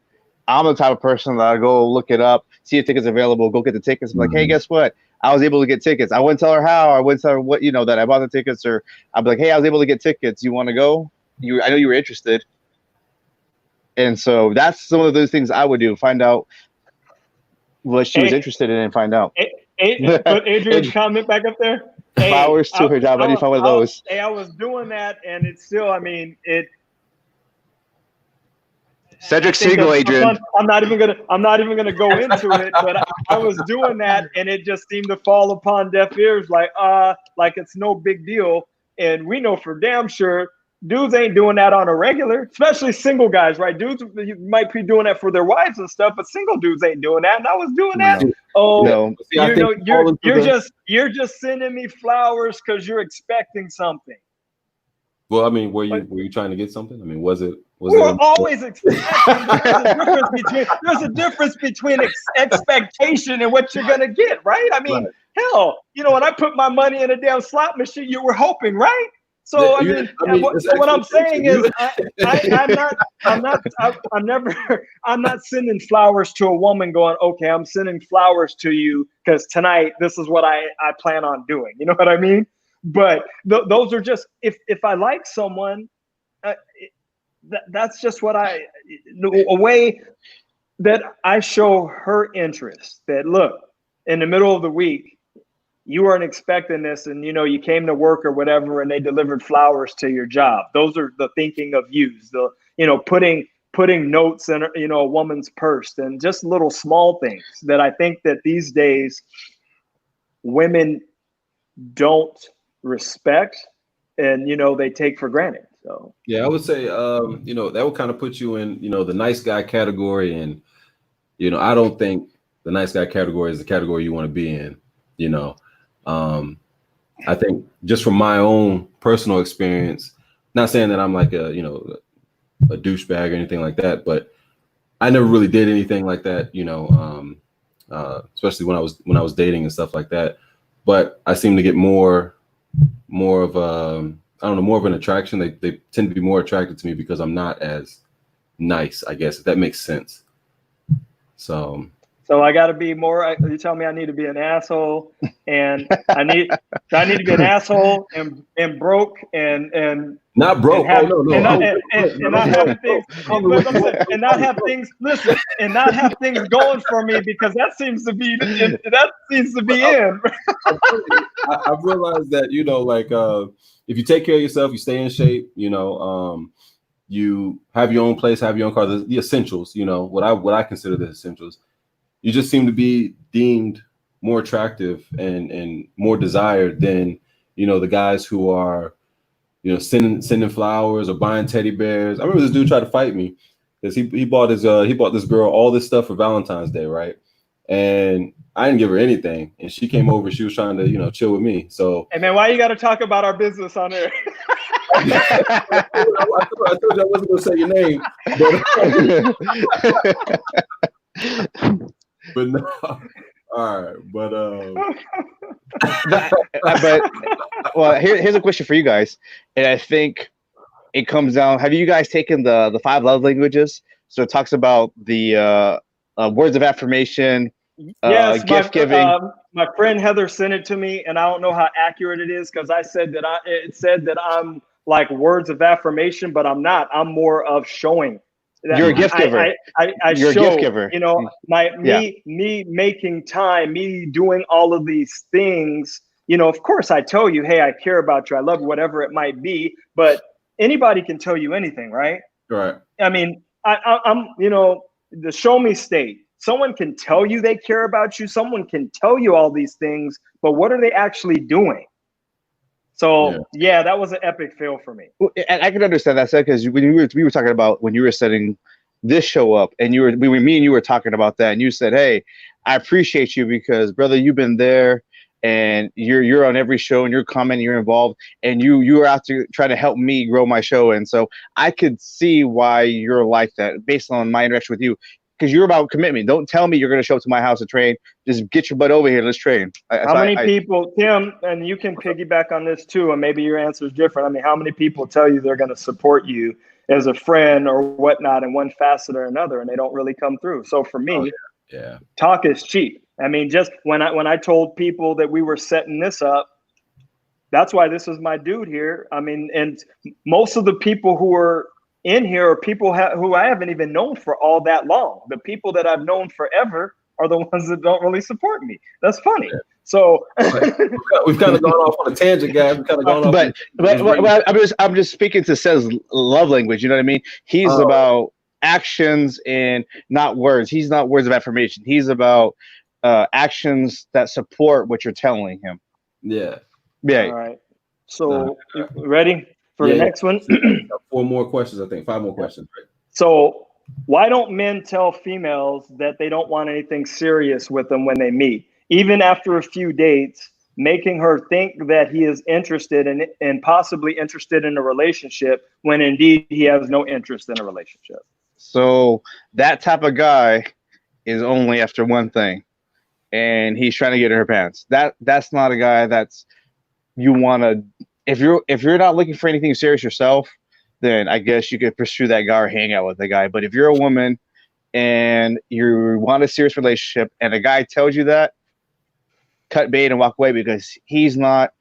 I'm the type of person that I go look it up, see if tickets available, go get the tickets. I'm like, hey, guess what? I was able to get tickets. I wouldn't tell her how. I wouldn't tell her what, that I bought the tickets, or I'd be like, hey, I was able to get tickets. You want to go? I know you were interested. And so that's some of those things I would do. Find out what she was interested in and find out. Put Adrian's comment back up there. Flowers to her job. I need to find one of those. I was doing that, and it's still, I mean, Cedric's single, Adrian. I'm not even gonna go into it, but I was doing that, and it just seemed to fall upon deaf ears, like it's no big deal. And we know for damn sure dudes ain't doing that on a regular, especially single guys, right? Dudes might be doing that for their wives and stuff, but single dudes ain't doing that. And I was doing that. No. You're just sending me flowers because you're expecting something. Well, I mean, were you trying to get something? I mean, was it? We were always expecting. There's a difference between expectation and what you're gonna get, right? I mean, hell, when I put my money in a damn slot machine, you were hoping, right? So what I'm saying is, I'm not sending flowers to a woman going, okay, I'm sending flowers to you because tonight this is what I plan on doing. You know what I mean? But those are just, if I like someone, that's just what a way that I show her interest. That look, in the middle of the week, you weren't expecting this, and you came to work or whatever, and they delivered flowers to your job. Those are the thinking of yous. The putting notes in a woman's purse, and just little small things that I think that these days women don't respect, and they take for granted. So yeah, I would say that would kind of put you in the nice guy category, and I don't think the nice guy category is the category you want to be in. I think just from my own personal experience, not saying that I'm like a douchebag or anything like that, but I never really did anything like that, especially when I was dating and stuff like that. But I seem to get more of more of an attraction. They tend to be more attracted to me because I'm not as nice, I guess, if that makes sense. So I got to be more. You tell me I need to be an asshole, and I need to be an asshole and broke and not broke. And not have things. And not have things. Listen, and not have things going for me, because that seems to be in. I've realized that if you take care of yourself, you stay in shape. You have your own place, have your own car. The essentials. What I consider the essentials. You just seem to be deemed more attractive and more desired than, the guys who are, sending flowers or buying teddy bears. I remember this dude tried to fight me because he bought this girl all this stuff for Valentine's Day, right? And I didn't give her anything, and she came over. She was trying to, chill with me. So, hey man, why you got to talk about our business on air? I told you I wasn't gonna say your name, but no. All right, but well, here's a question for you guys, and I think it comes down. Have you guys taken the 5 love languages? So it talks about the words of affirmation, yes, gift giving. My friend Heather sent it to me, and I don't know how accurate it is, because it said that I'm like words of affirmation, but I'm not. I'm more of showing. You're a gift giver. You're a gift giver. Me making time, me doing all of these things. Of course, I tell you, hey, I care about you, I love you, whatever it might be. But anybody can tell you anything, right? Right. I mean, I'm the show me state. Someone can tell you they care about you. Someone can tell you all these things, but what are they actually doing? So yeah, that was an epic fail for me. And I can understand that, because when we were talking about when you were setting this show up, and me and you were talking about that, and you said, "Hey, I appreciate you because, brother, you've been there, and you're on every show, and you're commenting, you're involved, and you are out to try to help me grow my show." And so I could see why you're like that based on my interaction with you. Because you're about commitment. Don't tell me you're going to show up to my house to train. Just get your butt over here. Let's train. How many people, Tim, and you can piggyback on this too, and maybe your answer is different. I mean, how many people tell you they're going to support you as a friend or whatnot in one facet or another, and they don't really come through? So for me, talk is cheap. I mean, just when I told people that we were setting this up, that's why this is my dude here. I mean, and most of the people who were in here are people who I haven't even known for all that long. The people that I've known forever are the ones that don't really support me. That's funny. So we've kind of gone off on a tangent, guys. We've kind of gone off. But I'm just speaking to Seth's love language. You know what I mean? He's about actions and not words. He's not words of affirmation. He's about actions that support what you're telling him. Yeah. All right. So you ready for the next one? 4 more questions, I think. 5 more questions. Right? So why don't men tell females that they don't want anything serious with them when they meet, even after a few dates, making her think that he is interested in and possibly interested in a relationship when indeed he has no interest in a relationship? So that type of guy is only after one thing, and he's trying to get in her pants. That's not a guy that's you want to. If you're not looking for anything serious yourself, then I guess you could pursue that guy or hang out with the guy. But if you're a woman and you want a serious relationship and a guy tells you that, cut bait and walk away, because he's not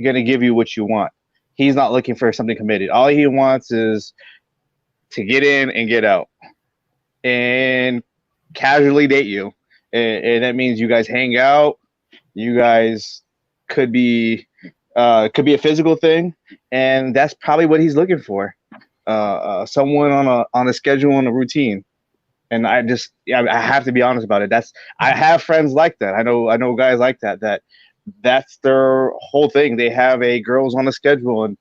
going to give you what you want. He's not looking for something committed. All he wants is to get in and get out and casually date you. And that means you guys hang out. You guys could be a physical thing, and that's probably what he's looking for. Someone on a schedule, on a routine. And I have to be honest about it. I have friends like that. I know guys like that. That's their whole thing. They have a girls on a schedule, and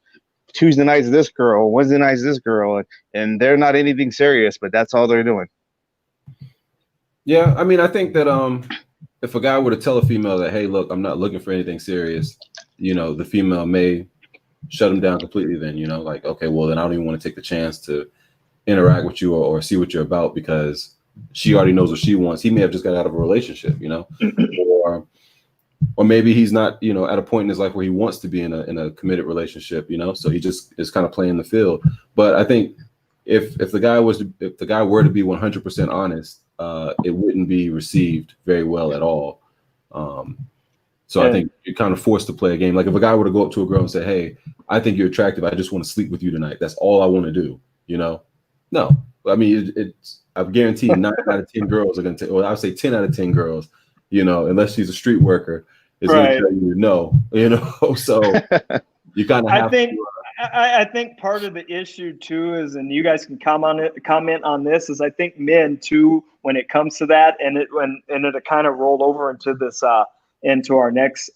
Tuesday nights this girl, Wednesday nights this girl, and they're not anything serious, but that's all they're doing. Yeah, I mean, I think that if a guy were to tell a female that, hey, look, I'm not looking for anything serious, the female may shut him down completely. Then, like, okay, well, then I don't even want to take the chance to interact with you or see what you're about, because she already knows what she wants. He may have just got out of a relationship, or maybe he's not, at a point in his life where he wants to be in a committed relationship, so he just is kind of playing the field. But I think if the guy were to be 100% honest, it wouldn't be received very well at all. I think you're kind of forced to play a game. Like if a guy were to go up to a girl and say, hey, I think you're attractive, I just want to sleep with you tonight, that's all I want to do, No, I mean, I guarantee 9 out of 10 girls are going to take, well, I would say 10 out of 10 girls, unless she's a street worker, is going to tell you no, so you kind of have to. I think part of the issue too is, and you guys can comment on this, is I think men too, when it comes to that, and it kind of rolled over into this, into our next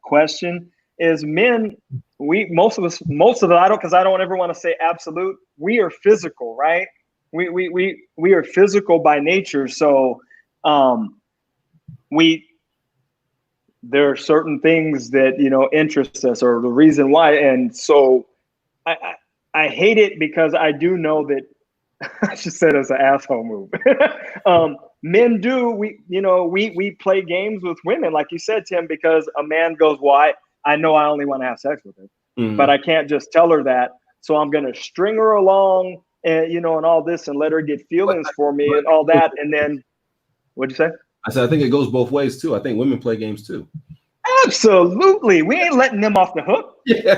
question, is men, most of us, I don't ever want to say absolute, we are physical, right? We are physical by nature. So there are certain things that, interest us, or the reason why. And so I hate it, because I do know that I just said it's an asshole move. Men do, we play games with women, like you said, Tim, because a man goes, well, I know I only want to have sex with her, but I can't just tell her that. So I'm going to string her along and, and all this, and let her get feelings for me and all that. And then, what'd you say? I said, I think it goes both ways too. I think women play games too. Absolutely. We ain't letting them off the hook. Yeah.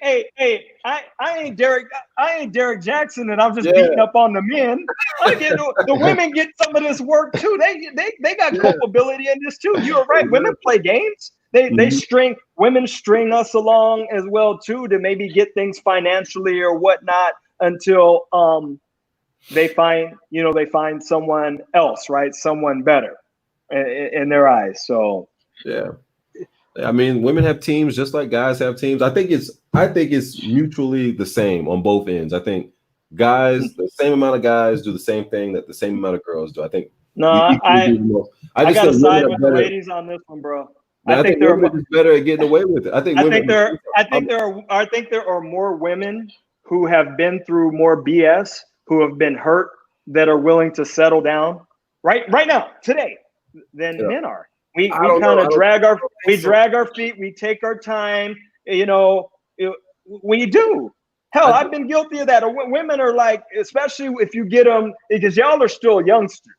Hey, I ain't Derek Jackson, and I'm just beating up on the men. The women get some of this work too. They got culpability in this too. You're right. Women play games. Women string us along as well too, to maybe get things financially or whatnot, until they find someone else, right? Someone better in their eyes. So yeah, I mean, women have teams just like guys have teams. I think it's mutually the same on both ends. I think the same amount of guys do the same thing that the same amount of girls do. I think I got to side with the ladies on this one, bro. I think they're better at getting away with it. I think there are more women who have been through more BS, who have been hurt, that are willing to settle down right now, today, than men are. We kind of drag our feet. We take our time. We do. Hell, I've been guilty of that. Women are like, especially if you get them, because y'all are still youngsters.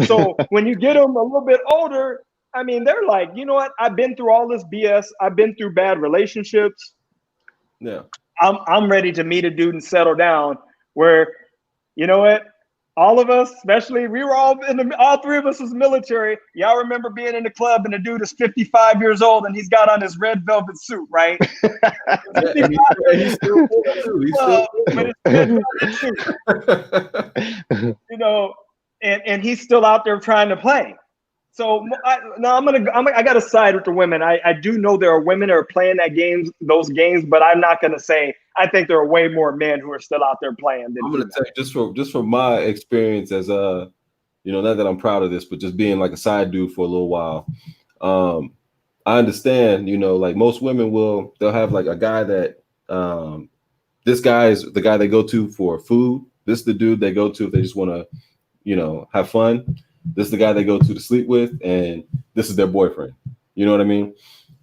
So when you get them a little bit older, I mean, they're like, you know what? I've been through all this BS. I've been through bad relationships. Yeah. I'm ready to meet a dude and settle down. Where, you know what? All of us, especially we were all all three of us was military. Y'all remember being in the club and the dude is 55 years old and he's got on his red velvet suit, right? He's still with his red velvet suit, you know, and he's still out there trying to play. So I got to side with the women. I do know there are women that are playing those games, but I'm not going to say I think there are way more men who are still out there playing. I'm going to tell you just from my experience as not that I'm proud of this, but just being like a side dude for a little while. I understand, like most women they'll have like a guy that this guy is the guy they go to for food. This is the dude they go to if they just want to, have fun. This is the guy they go to sleep with, and this is their boyfriend. You know what I mean?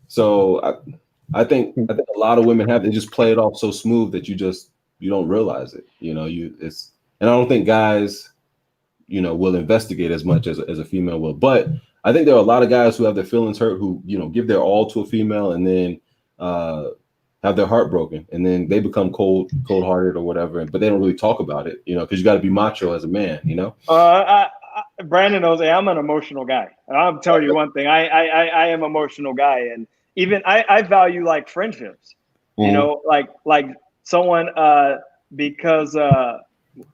So I think a lot of women they just play it off so smooth that you don't realize it. And I don't think guys, will investigate as much as a female will. But I think there are a lot of guys who have their feelings hurt, who give their all to a female and then have their heart broken, and then they become cold-hearted or whatever. But they don't really talk about it, because you got to be macho as a man, Brandon knows I'm an emotional guy. And I'll tell you one thing. I am an emotional guy, and even I value like friendships. Like someone because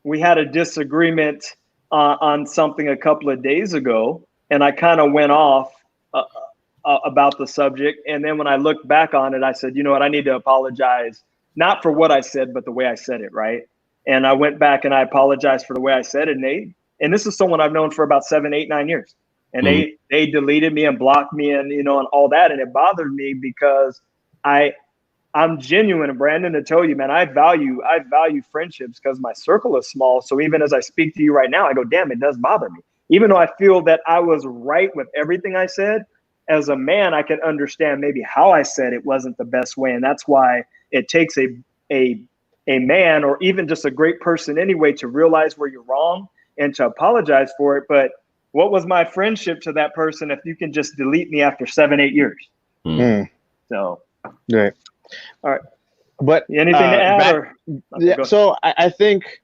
we had a disagreement on something a couple of days ago, and I kind of went off about the subject. And then when I looked back on it, I said, you know what, I need to apologize, not for what I said, but the way I said it, right? And I went back and I apologized for the way I said it. And this is someone I've known for about 7, 8, 9 years. And they deleted me and blocked me and, and all that. And it bothered me because I'm genuine, and Brandon, to tell you, man, I value friendships because my circle is small. So even as I speak to you right now, I go, damn, it does bother me. Even though I feel that I was right with everything I said, as a man, I can understand maybe how I said it wasn't the best way. And that's why it takes a man, or even just a great person anyway, to realize where you're wrong and to apologize for it. But what was my friendship to that person if you can just delete me after 7, 8 years? So, right. All right. But anything to add? So I think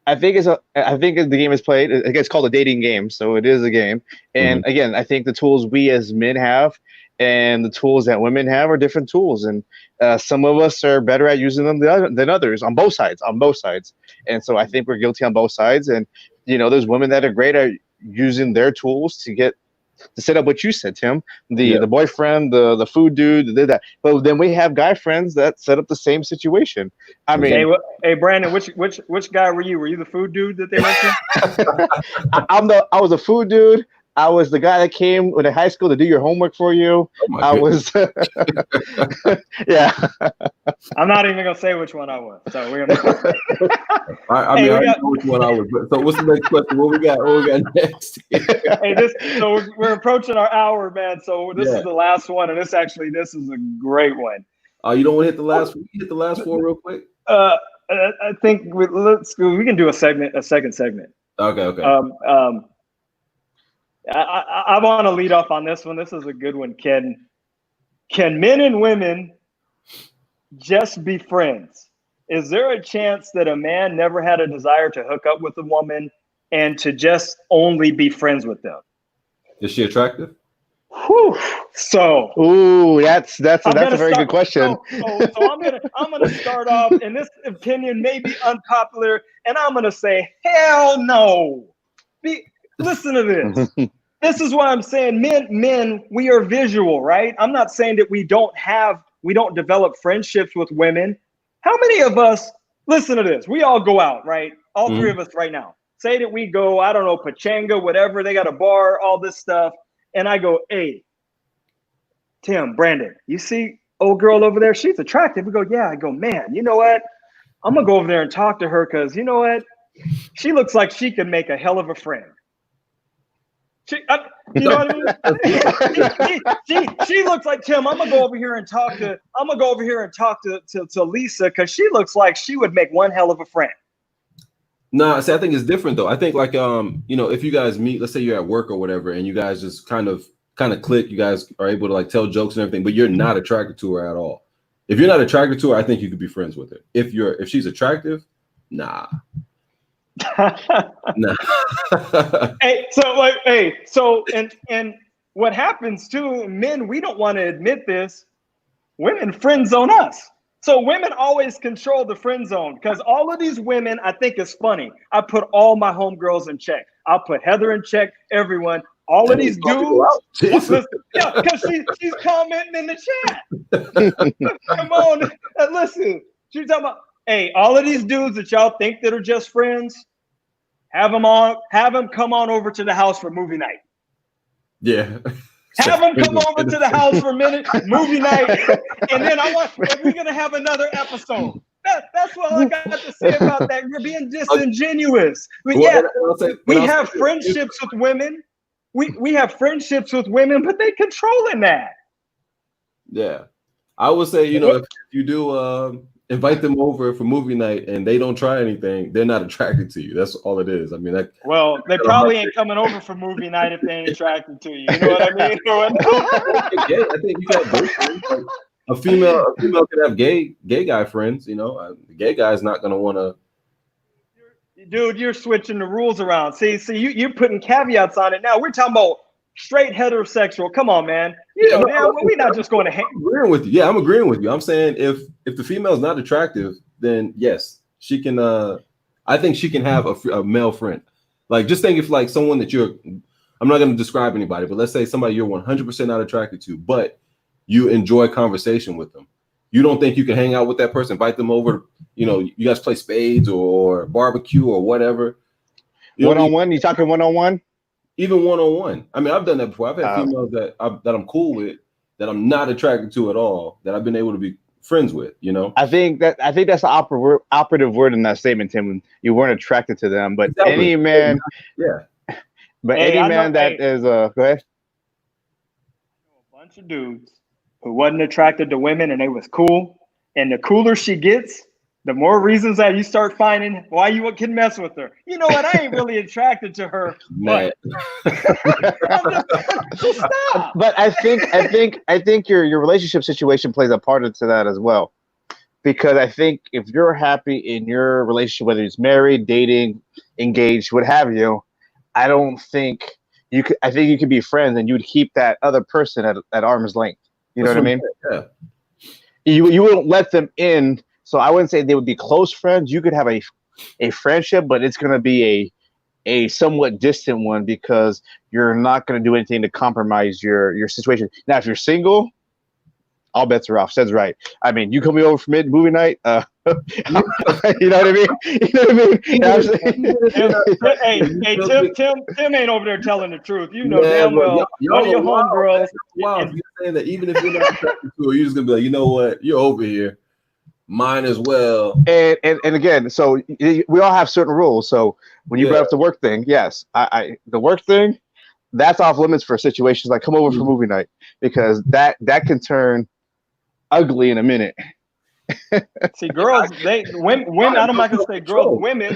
the game is played. It's called a dating game, so it is a game. And again, I think the tools we as men have and the tools that women have are different tools, and some of us are better at using them than others on both sides. And so I think we're guilty on both sides. And there's women that are great at using their tools to set up what you said, Tim, the boyfriend, the food dude, did that. But then we have guy friends that set up the same situation. I mean, hey Brandon, which guy were you? Were you the food dude that they went to? I was a food dude. I was the guy that came with high school to do your homework for you. I was, yeah. I'm not even gonna say which one I was. So we're gonna. I know which one I was. So what's the next question? What we got next? So we're approaching our hour, man. So this is the last one, and this is a great one. You don't want to hit the last? We hit the last four real quick. I think we can do a second segment. Okay. I want to lead off on this one. This is a good one. Can men and women just be friends? Is there a chance that a man never had a desire to hook up with a woman and to just only be friends with them? Is she attractive? Whew. So, that's a very good question. So I'm gonna start off, and this opinion may be unpopular, and I'm gonna say, hell no. Listen to this. This is what I'm saying. Men, we are visual, right? I'm not saying that we don't develop friendships with women. How many of us, listen to this, we all go out, right? All three of us right now. Say that we go, I don't know, Pachanga, whatever, they got a bar, all this stuff. And I go, hey, Tim, Brandon, you see old girl over there? She's attractive. We go, yeah. I go, man, you know what? I'm going to go over there and talk to her because you know what? She looks like she could make a hell of a friend. You know what I mean? she looks like Tim. I'm gonna go over here and talk to Lisa because she looks like she would make one hell of a friend. Nah, see, I think it's different though. I think like if you guys meet, let's say you're at work or whatever, and you guys just kind of click, you guys are able to like tell jokes and everything, but you're not attracted to her at all. If you're not attracted to her, I think you could be friends with her. If she's attractive, nah. Nah. And what happens too, men, we don't want to admit this. Women friend zone us. So women always control the friend zone because all of these women, I think it's funny. I put all my homegirls in check. I'll put Heather in check, everyone. All of these dudes, listen, yeah, because she's commenting in the chat. Come on, and listen. She's talking about, hey, all of these dudes that y'all think that are just friends, have them come on over to the house for movie night. Yeah. Have them come over to the house for a minute, movie night, and then we're gonna have another episode. That's what I got to say about that. You're being disingenuous. But yeah, we have friendships with women. We have friendships with women, but they controlling that. Yeah, I would say, you know, if you do invite them over for movie night and they don't try anything, they're not attracted to you. That's all it is. I mean, they probably ain't coming over for movie night if they ain't attracted to you. You know what I mean? I think you got gay friends. Like, a female can have gay guy friends. You know, the gay guy is not going to want to. Dude, you're switching the rules around. See, you're putting caveats on it now. We're talking about straight heterosexual. Come on, man. We're not just going to hang. I'm agreeing with you. Yeah, I'm agreeing with you. I'm saying if the female is not attractive, then yes, she can. I think she can have a male friend. Like, just think if like someone that I'm not going to describe anybody, but let's say somebody you're 100% not attracted to, but you enjoy conversation with them. You don't think you can hang out with that person, invite them over, you know, you guys play spades or barbecue or whatever. One-on-one? You talking one-on-one? Even one-on-one. I mean, I've done that before. I've had females that I'm cool with, that I'm not attracted to at all, that I've been able to be friends with, you know? I think that's the operative word in that statement, Tim. You weren't attracted to them, but exactly. Any man... Yeah. But any man that is... Go ahead. A bunch of dudes who wasn't attracted to women and they was cool. And the cooler she gets, the more reasons that you start finding why you can mess with her. You know what? I ain't really attracted to her. But, but I think your relationship situation plays a part into that as well. Because I think if you're happy in your relationship, whether it's married, dating, engaged, what have you, I don't think you could. I think you could be friends and you'd keep that other person at arm's length. You know what I mean? Yeah. You wouldn't let them in. So I wouldn't say they would be close friends. You could have a friendship, but it's going to be a somewhat distant one because you're not going to do anything to compromise your situation. Now, if you're single, all bets are off. Says right. I mean, you coming over for movie night? You know what I mean? You know what I mean? Hey, Tim ain't over there telling the truth. You know damn well. One of your homegirls. Wow, you're saying that even if you're not attracted to her, you're just gonna be like, you know what? You're over here. Mine as well. And again, so we all have certain rules. So when you brought up the work thing, yes, the work thing, that's off limits for situations like come over for movie night because that can turn ugly in a minute. See, girls, women. I'm not gonna say girls. Women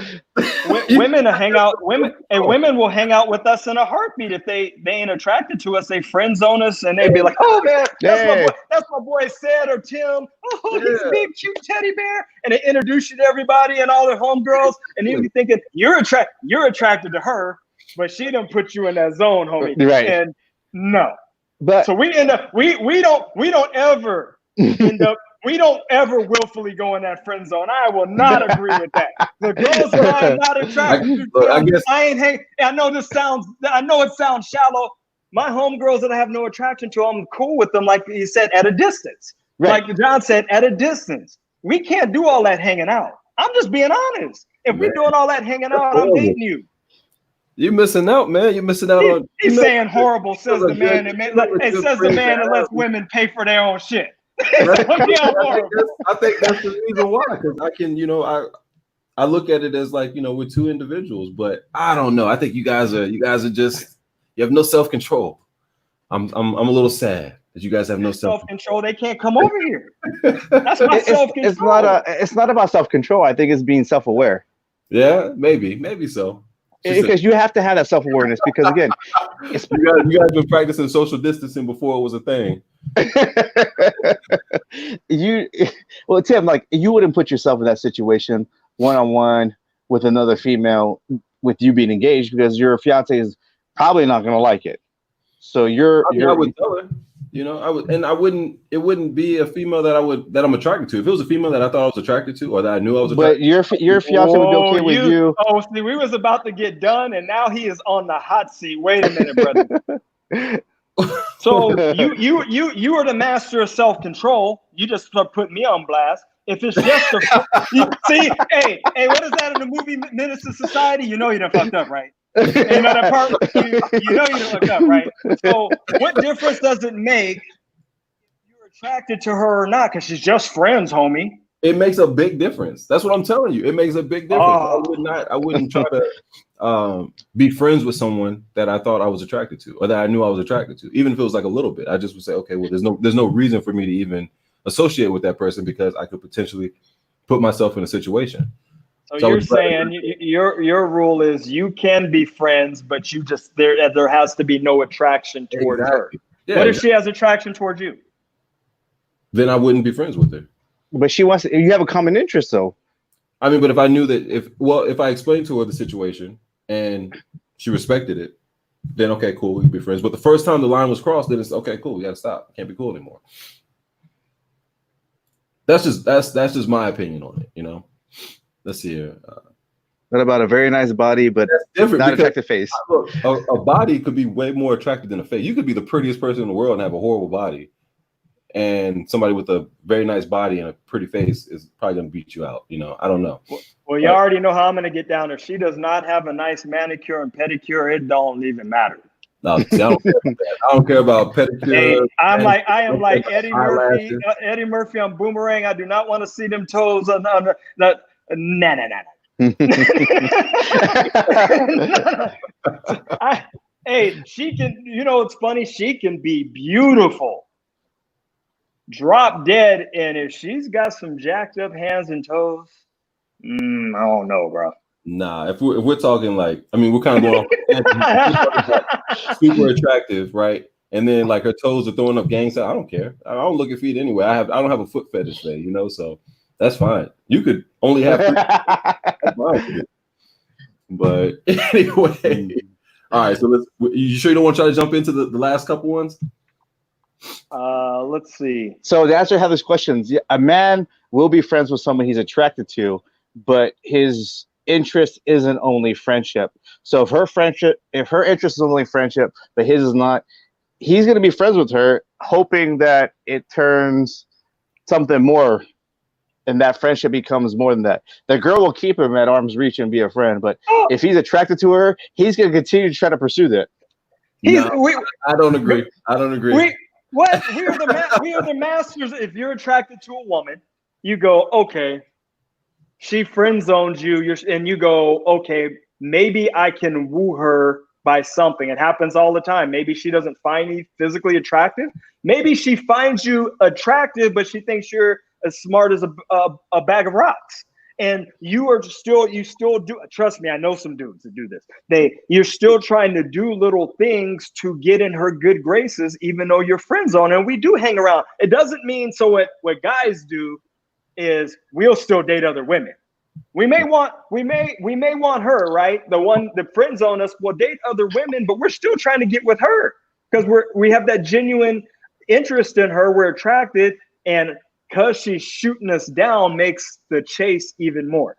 will hang out. Women will hang out with us in a heartbeat if they ain't attracted to us. They friend zone us, and they be like, "Oh man, that's my boy Sid or Tim. Oh, he's a big cute teddy bear," and they introduce you to everybody and all their homegirls, and you be thinking you're attracted to her, but she done put you in that zone, homie. Right? And no, but so we end up we don't ever end up. We don't ever willfully go in that friend zone. I will not agree with that. The girls that I'm not attracted to, I know it sounds shallow. My homegirls that I have no attraction to, I'm cool with them, like you said, at a distance. Right. Like John said, at a distance. We can't do all that hanging out. I'm just being honest. If we're doing all that hanging out, I'm dating you. You're missing out, man. You're missing out on. He's saying horrible, says the man. It says the man that lets women pay for their own shit. I think that's the reason why, because I can, I look at it as like, we're two individuals, but I don't know. I think you guys are just, you have no self-control. I'm a little sad that you guys have no self-control. They can't come over here. That's my self-control. It's not about self-control. I think it's being self-aware. Yeah, maybe so. Because you have to have that self-awareness. Because again, you guys been practicing social distancing before it was a thing. Well, Tim, like you wouldn't put yourself in that situation one-on-one with another female with you being engaged because your fiance is probably not going to like it. So I would tell her, you know, I would, and I wouldn't. It wouldn't be a female that I'm attracted to. If it was a female that I thought I was attracted to, or that I knew I was attracted. But your fiance would be okay with you. Oh, see, we was about to get done, and now he is on the hot seat. Wait a minute, brother. So you are the master of self-control. You just put me on blast. If it's just see, hey, what is that in the movie Menace to Society? You know you done fucked up, right? You know that part. You know you done fucked up, right? So what difference does it make if you're attracted to her or not? Because she's just friends, homie. It makes a big difference. That's what I'm telling you. It makes a big difference. I wouldn't try to be friends with someone that I thought I was attracted to, or that I knew I was attracted to, even if it was like a little bit. I just would say, okay, well, there's no reason for me to even associate with that person because I could potentially put myself in a situation. So you're saying your rule is you can be friends, but you just there has to be no attraction towards her. Yeah, what if she has attraction towards you? Then I wouldn't be friends with her. But she wants you have a common interest though. I mean, but if I knew that if I explained to her the situation and she respected it, then okay, cool, we could be friends. But the first time the line was crossed, then it's okay, cool, we gotta stop. Can't be cool anymore. That's just my opinion on it, you know. Let's see here. What about a very nice body, but not attractive face? Look, a body could be way more attractive than a face. You could be the prettiest person in the world and have a horrible body. And somebody with a very nice body and a pretty face is probably going to beat you out. You know, I don't know. Well, you already know how I'm going to get down. If she does not have a nice manicure and pedicure, it don't even matter. No, see, I don't care about that. I don't care about pedicure. Hey, I am like Eddie Murphy. Eddie Murphy on Boomerang. I do not want to see them toes on that. No. Hey, she can. You know, it's funny. She can be beautiful. Drop dead, and if she's got some jacked up hands and toes, I don't know, bro. Nah, if we're talking like, I mean, we're kind of going super attractive, right? And then like her toes are throwing up gang signs. I don't care. I don't look at feet anyway. I don't have a foot fetish there, you know, so that's fine. You could only have three. But anyway, all right. So you sure you don't want to try to jump into the last couple ones? Let's see. So to answer Heather's questions, a man will be friends with someone he's attracted to, but his interest isn't only friendship. So if her interest is only friendship, but his is not, he's going to be friends with her, hoping that it turns something more, and that friendship becomes more than that. The girl will keep him at arm's reach and be a friend, but if he's attracted to her, he's going to continue to try to pursue that. I don't agree. We are the masters. If you're attracted to a woman, you go, okay, she friend zones you, and you go, okay, maybe I can woo her by something. It happens all the time. Maybe she doesn't find you physically attractive. Maybe she finds you attractive, but she thinks you're as smart as a bag of rocks. And you still do. Trust me, I know some dudes that do this. You're still trying to do little things to get in her good graces, even though you're friend zone. And we do hang around. It doesn't mean what guys do is we'll still date other women. We may want her, right? The one that friend zone us will date other women, but we're still trying to get with her because we have that genuine interest in her. We're attracted, and because she's shooting us down makes the chase even more.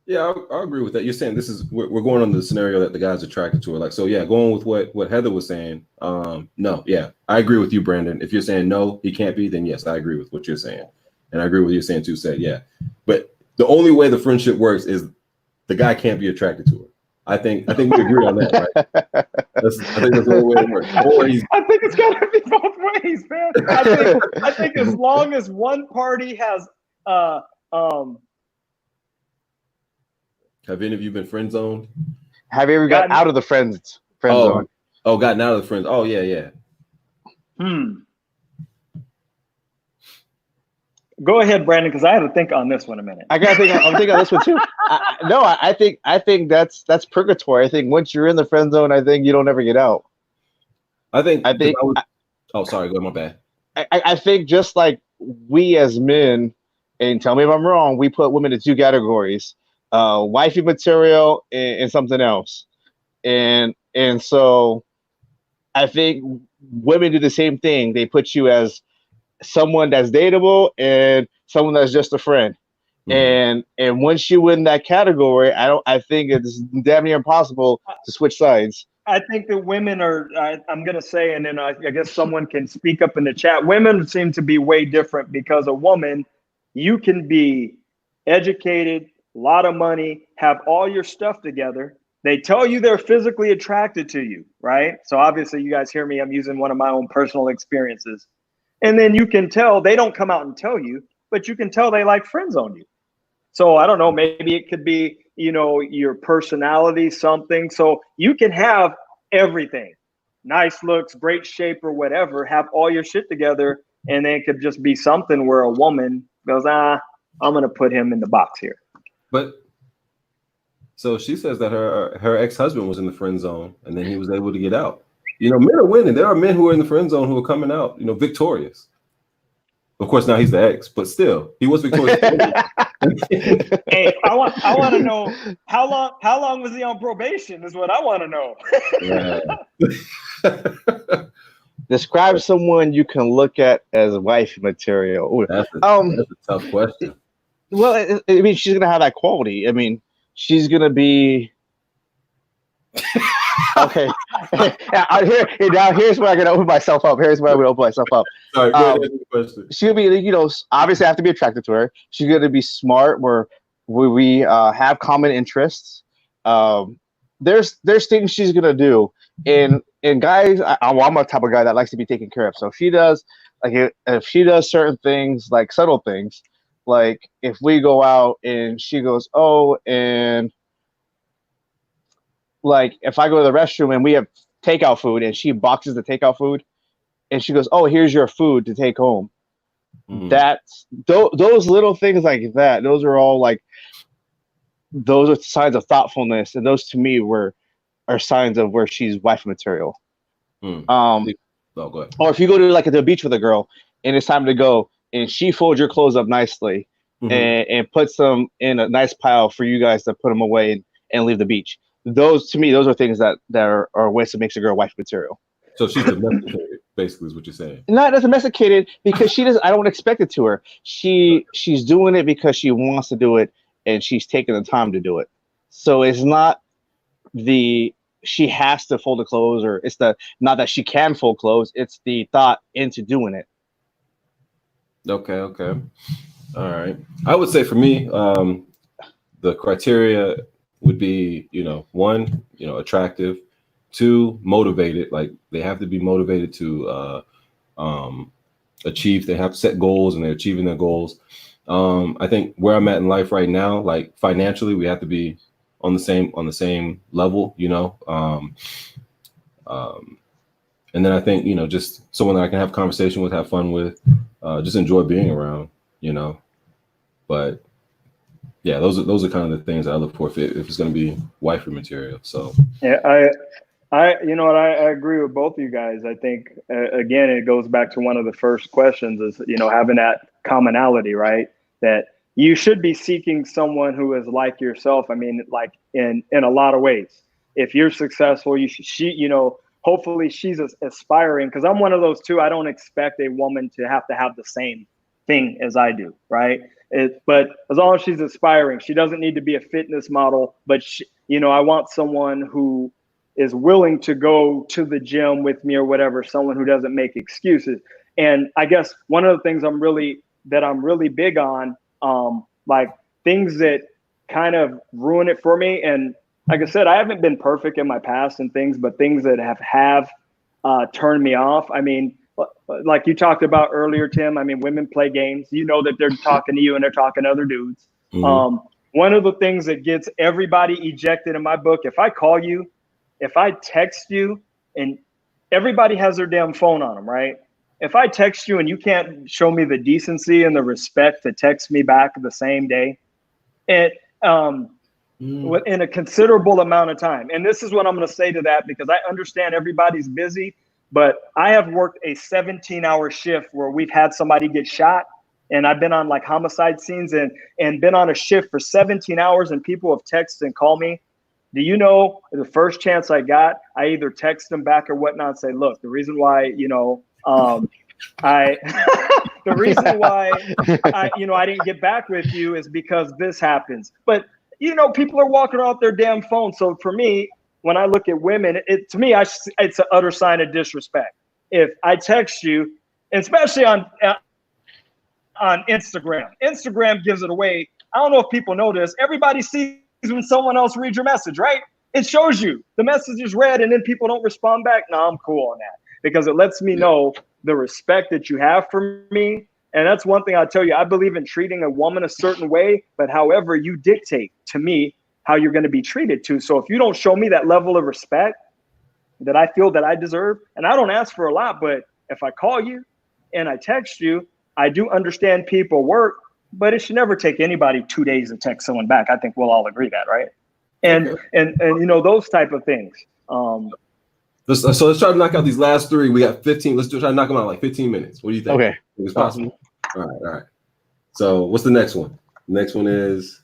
Yeah, I agree with that. You're saying we're going on the scenario that the guy's attracted to her. Like, so yeah, going with what Heather was saying. No, yeah, I agree with you, Brandon. If you're saying no, he can't be, then yes, I agree with what you're saying. And I agree with you saying too, yeah. But the only way the friendship works is the guy can't be attracted to her. I think we agree on that, right? I think that's the only way it works. I think it's got to be both ways, man. I think as long as one party has Have any of you been friend zoned? Have you ever gotten out of the friend zone? Oh, gotten out of the friends. Oh, yeah. Go ahead, Brandon, because I had to think on this one a minute. I gotta think. I'm thinking on this one too. I think that's purgatory. I think once you're in the friend zone, I think you don't ever get out. I think. I think. Oh, sorry. Go. My bad. I think just like we as men, and tell me if I'm wrong, we put women in two categories: wifey material and something else. And so I think women do the same thing. They put you as someone that's dateable and someone that's just a friend. And once you win that category, I think it's damn near impossible to switch sides. I think that women are, I'm going to say, and then I guess someone can speak up in the chat. Women seem to be way different because a woman, you can be educated, a lot of money, have all your stuff together. They tell you they're physically attracted to you, right? So obviously you guys hear me, I'm using one of my own personal experiences. And then you can tell, they don't come out and tell you, but you can tell they like friend zone you. So I don't know, maybe it could be, your personality, something. So you can have everything, nice looks, great shape or whatever, have all your shit together. And then it could just be something where a woman goes, I'm going to put him in the box here. But so she says that her ex-husband was in the friend zone and then he was able to get out. Men are winning. There are men who are in the friend zone who are coming out, victorious. Of course, now he's the ex, but still, he was victorious. Hey, I want to know how long was he on probation? Is what I want to know. Describe someone you can look at as wife material. Ooh. That's a tough question. Well, I mean, she's gonna have that quality. I mean, she's gonna be. Okay. Here's where I'm gonna open myself up. Sorry, go ahead, question. She'll be, obviously I have to be attracted to her. She's gonna be smart. Where we have common interests. There's things she's gonna do, and guys, I'm a type of guy that likes to be taken care of. So if she does, if she does certain things, like subtle things, like if we go out and she goes, and like if I go to the restroom and we have takeout food and she boxes the takeout food and she goes, here's your food to take home. That's those little things like that. Those are all those are signs of thoughtfulness. And those to me are signs of where she's wife material. Go ahead. Or if you go to the beach with a girl and it's time to go and she folds your clothes up nicely and puts them in a nice pile for you guys to put them away and leave the beach. Those to me, those are things that are ways to make a girl wife material. So she's domesticated, basically, is what you're saying. Not as domesticated because she doesn't. I don't expect it to her. She's doing it because she wants to do it and she's taking the time to do it. So it's not she has to fold the clothes or it's not that she can fold clothes. It's the thought into doing it. Okay. All right. I would say for me, the criteria would be, one, attractive, two, motivated. Like they have to be motivated to achieve. They have set goals and they're achieving their goals. I think where I'm at in life right now, like financially, we have to be on the same level, and then I think, just someone that I can have conversation with, have fun with, just enjoy being around, but yeah, those are kind of the things I look for if it's going to be wifey material. So yeah, I agree with both of you guys. I think again, it goes back to one of the first questions is having that commonality, right? That you should be seeking someone who is like yourself. I mean, like in a lot of ways. If you're successful, hopefully she's aspiring. Because I'm one of those too. I don't expect a woman to have the same thing as I do, right? But as long as she's aspiring, she doesn't need to be a fitness model. But I want someone who is willing to go to the gym with me or whatever. Someone who doesn't make excuses. And I guess one of the things I'm really big on, like things that kind of ruin it for me. And like I said, I haven't been perfect in my past and things, but things that have turned me off. I mean, like you talked about earlier, Tim, I mean, women play games, that they're talking to you and they're talking to other dudes. Mm-hmm. One of the things that gets everybody ejected in my book, if I call you, if I text you, and everybody has their damn phone on them, right? if I text you and you can't show me the decency and the respect to text me back the same day, it in a considerable amount of time. And this is what I'm going to say to that, because I understand everybody's busy, but I have worked a 17-hour shift where we've had somebody get shot, and I've been on like homicide scenes and been on a shift for 17 hours, and people have texted and called me. Do you know, the first chance I got, I either text them back or whatnot and say, look, the reason why, the reason why I didn't get back with you is because this happens. But people are walking off their damn phone. So for me, when I look at women, it's an utter sign of disrespect. If I text you, especially on Instagram, Instagram gives it away. I don't know if people know this. Everybody sees when someone else reads your message, right? It shows you the message is read, and then people don't respond back. No, I'm cool on that, because it lets me know the respect that you have for me. And that's one thing I tell you. I believe in treating a woman a certain way, but however, you dictate to me how you're going to be treated to. So if you don't show me that level of respect that I feel that I deserve, and I don't ask for a lot, but if I call you and I text you, I do understand people work, but it should never take anybody 2 days to text someone back. I think we'll all agree that, right? And those type of things. So let's try to knock out these last three. We got 15. Let's try to knock them out in like 15 minutes. What do you think? Okay. Think it's possible? All right. So what's the next one? The next one is,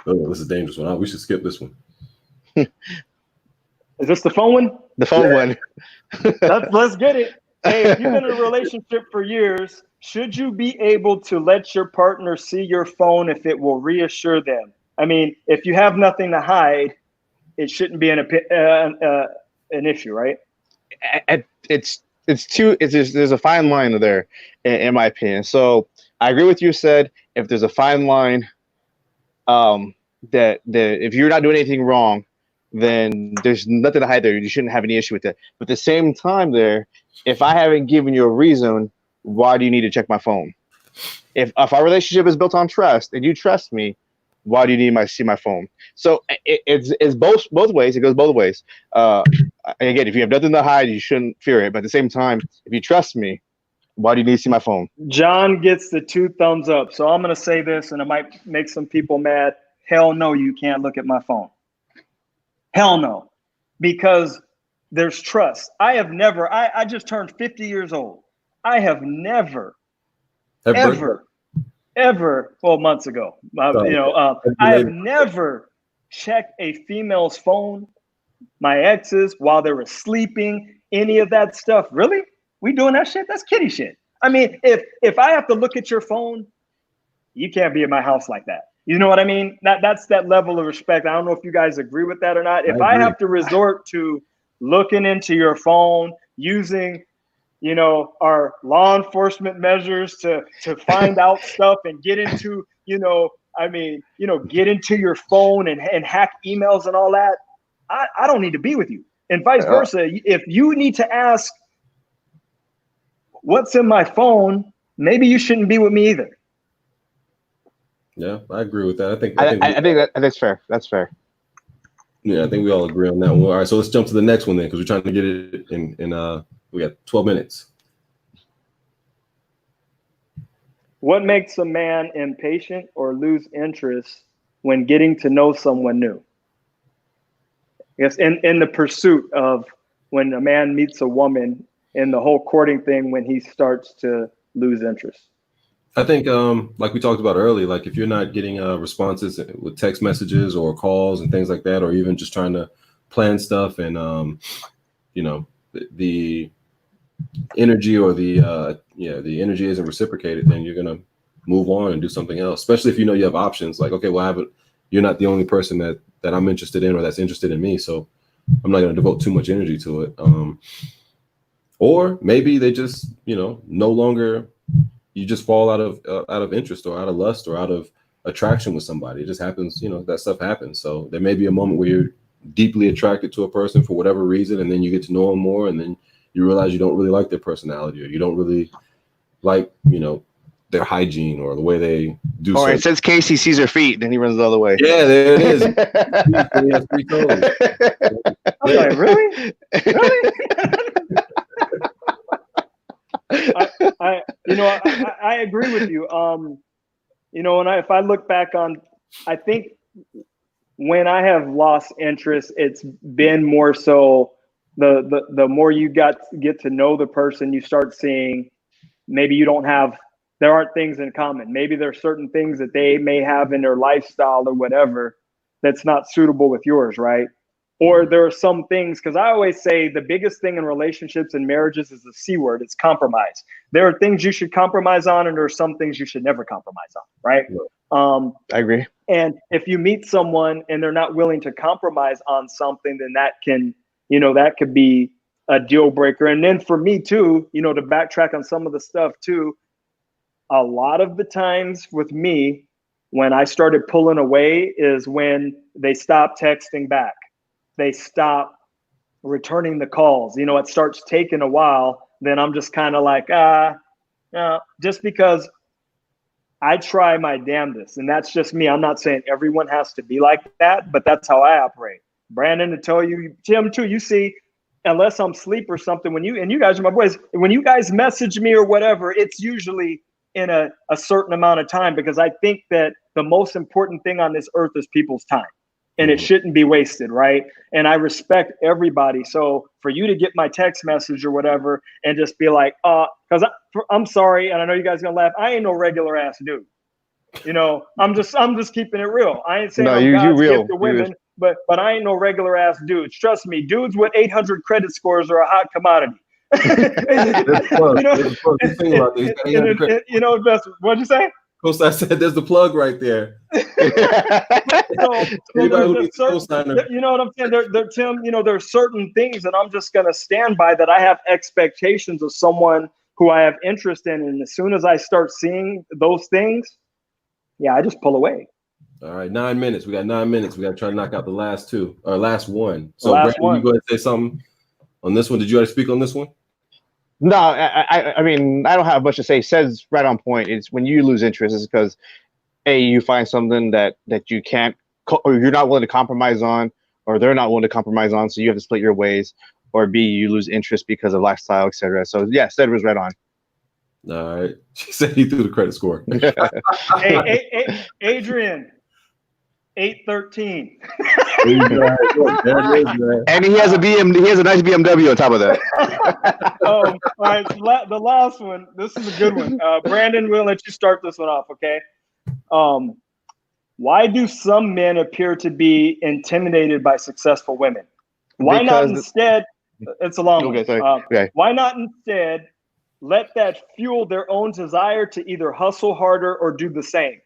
this is a dangerous one. We should skip this one. Is this the phone one? The phone one. Let's get it. Hey, if you've been in a relationship for years, should you be able to let your partner see your phone if it will reassure them? I mean, if you have nothing to hide, it shouldn't be an issue, right? There's a fine line there, in my opinion. So I agree with you. Said if there's a fine line, that if you're not doing anything wrong, then there's nothing to hide there. You shouldn't have any issue with that. But at the same time, if I haven't given you a reason, why do you need to check my phone? If our relationship is built on trust and you trust me, why do you need to see my phone? So it's both ways. It goes both ways. Again, if you have nothing to hide, you shouldn't fear it. But at the same time, if you trust me, why do you need to see my phone? John gets the 2 thumbs up. So I'm going to say this, and it might make some people mad. Hell no, you can't look at my phone. Hell no. Because there's trust. I just turned 50 years old. I have never, ever, 12 months ago, I have never checked a female's phone, my exes, while they were sleeping, any of that stuff. Really? We doing that shit? That's kiddie shit. I mean, if I have to look at your phone, you can't be in my house like that. You know what I mean? That's that level of respect. I don't know if you guys agree with that or not. If I have to resort to looking into your phone, using our law enforcement measures to find out stuff and get into, get into your phone and hack emails and all that, I don't need to be with you. And vice versa. If you need to ask what's in my phone, maybe you shouldn't be with me either. Yeah, I agree with that. I think that's fair. That's fair. Yeah, I think we all agree on that one. All right, so let's jump to the next one then, because we're trying to get it in we got 12 minutes. What makes a man impatient or lose interest when getting to know someone new? Yes, in the pursuit of when a man meets a woman in the whole courting thing, when he starts to lose interest. I think, like we talked about earlier, like if you're not getting responses with text messages or calls and things like that, or even just trying to plan stuff and, the energy or the energy isn't reciprocated, then you're going to move on and do something else, especially if you know you have options. Like, okay, well, you're not the only person that I'm interested in or that's interested in me, so I'm not going to devote too much energy to it. Or maybe they just, no longer, you just fall out of interest or out of lust or out of attraction with somebody. It just happens, that stuff happens. So there may be a moment where you're deeply attracted to a person for whatever reason, and then you get to know them more, and then you realize you don't really like their personality, or you don't really like, their hygiene or the way they do. All right, since Casey sees her feet, then he runs the other way. Yeah, there it is. He has 3 toes. I'm like, really? I agree with you. If I look back on, I think when I have lost interest, it's been more so the more you get to know the person, you start seeing maybe there aren't things in common. Maybe there's certain things that they may have in their lifestyle or whatever that's not suitable with yours, right? Or there are some things, because I always say the biggest thing in relationships and marriages is the C word, it's compromise. There are things you should compromise on, and there are some things you should never compromise on, right? I agree. And if you meet someone and they're not willing to compromise on something, then that could be a deal breaker. And then for me too, to backtrack on some of the stuff too, a lot of the times with me, when I started pulling away is when they stop texting back. They stop returning the calls. It starts taking a while. Then I'm just kind of like, just because I try my damnedest. And that's just me. I'm not saying everyone has to be like that, but that's how I operate. Brandon, to tell you, Tim too, you see, unless I'm asleep or something, and you guys are my boys, when you guys message me or whatever, it's usually in a certain amount of time, because I think that the most important thing on this earth is people's time, and it shouldn't be wasted, right? And I respect everybody. So for you to get my text message or whatever and just be like, because I'm sorry, and I know you guys are gonna laugh, I ain't no regular ass dude. I'm just keeping it real. I ain't saying I'm God's gift to women, but I ain't no regular ass dudes. Trust me, dudes with 800 credit scores are a hot commodity. What'd you say? Coach, I said there's the plug right there. You know what I'm saying? Tim, there's certain things that I'm just gonna stand by, that I have expectations of someone who I have interest in, and as soon as I start seeing those things, I just pull away. All right, 9 minutes. We got 9 minutes. We got to try to knock out the last one. So, Brandon, you go ahead and say something on this one. Did you already speak on this one? No, I mean, I don't have much to say. Says right on point. It's when you lose interest, is because you find something that you can't, or you're not willing to compromise on, or they're not willing to compromise on, so you have to split your ways, or B, you lose interest because of lifestyle, etc. So yeah, Sed was right on. All right, she said he threw the credit score. Hey, Adrian, 813. And he has a nice BMW on top of that. All right, the last one. This is a good one. Brandon, we'll let you start this one off, okay? Why do some men appear to be intimidated by successful women? Why not instead? It's a long one. Why not instead let that fuel their own desire to either hustle harder or do the same?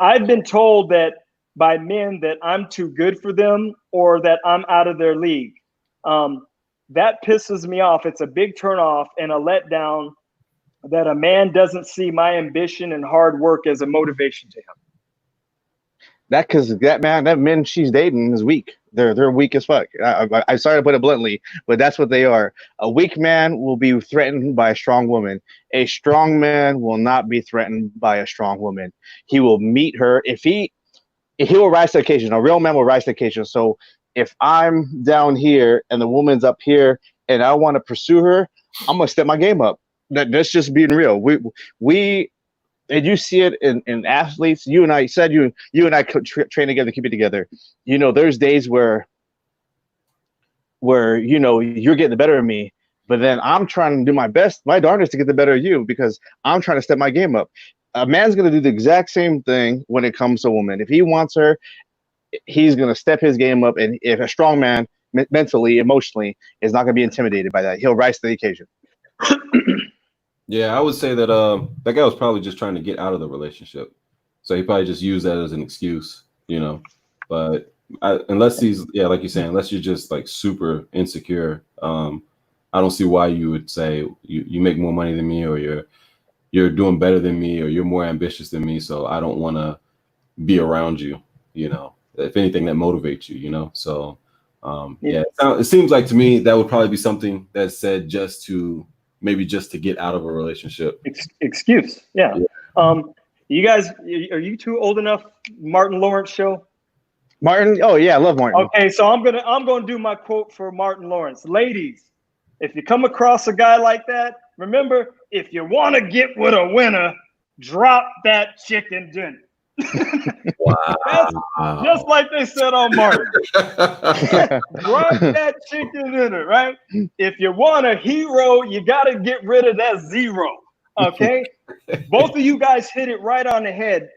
I've been told that by men that I'm too good for them, or that I'm out of their league. That pisses me off. It's a big turnoff and a letdown that a man doesn't see my ambition and hard work as a motivation to him. That men she's dating is weak. They're weak as fuck. I'm sorry to put it bluntly, but that's what they are. A weak man will be threatened by a strong woman. A strong man will not be threatened by a strong woman. He will meet her if he will rise to the occasion. A real man will rise to the occasion. So if I'm down here and the woman's up here and I want to pursue her, I'm gonna step my game up. That's just being real. We and you see it in athletes. You and I said you and I train together, keep it together. There's days where you're getting the better of me, but then I'm trying to do my best, my darndest, to get the better of you, because I'm trying to step my game up. A man's going to do the exact same thing when it comes to a woman. If he wants her, he's going to step his game up. And if a strong man, mentally, emotionally, is not going to be intimidated by that, he'll rise to the occasion. Yeah, I would say that that guy was probably just trying to get out of the relationship. So he probably just used that as an excuse, But unless he's, like you're saying, unless you're just like super insecure, I don't see why you would say you make more money than me, or you're doing better than me, or you're more ambitious than me, so I don't want to be around you, If anything, that motivates you, So, it seems like to me that would probably be something that's said just to get out of a relationship. Excuse, yeah. You guys, are you two old enough? Martin Lawrence show? Martin? Oh yeah, I love Martin. Okay, so I'm gonna do my quote for Martin Lawrence. Ladies, if you come across a guy like that, remember, if you want to get with a winner, drop that chicken dinner. Wow. That's just like they said on Martin. Drop that chicken dinner, right? If you want a hero, you got to get rid of that zero. Okay? Both of you guys hit it right on the head.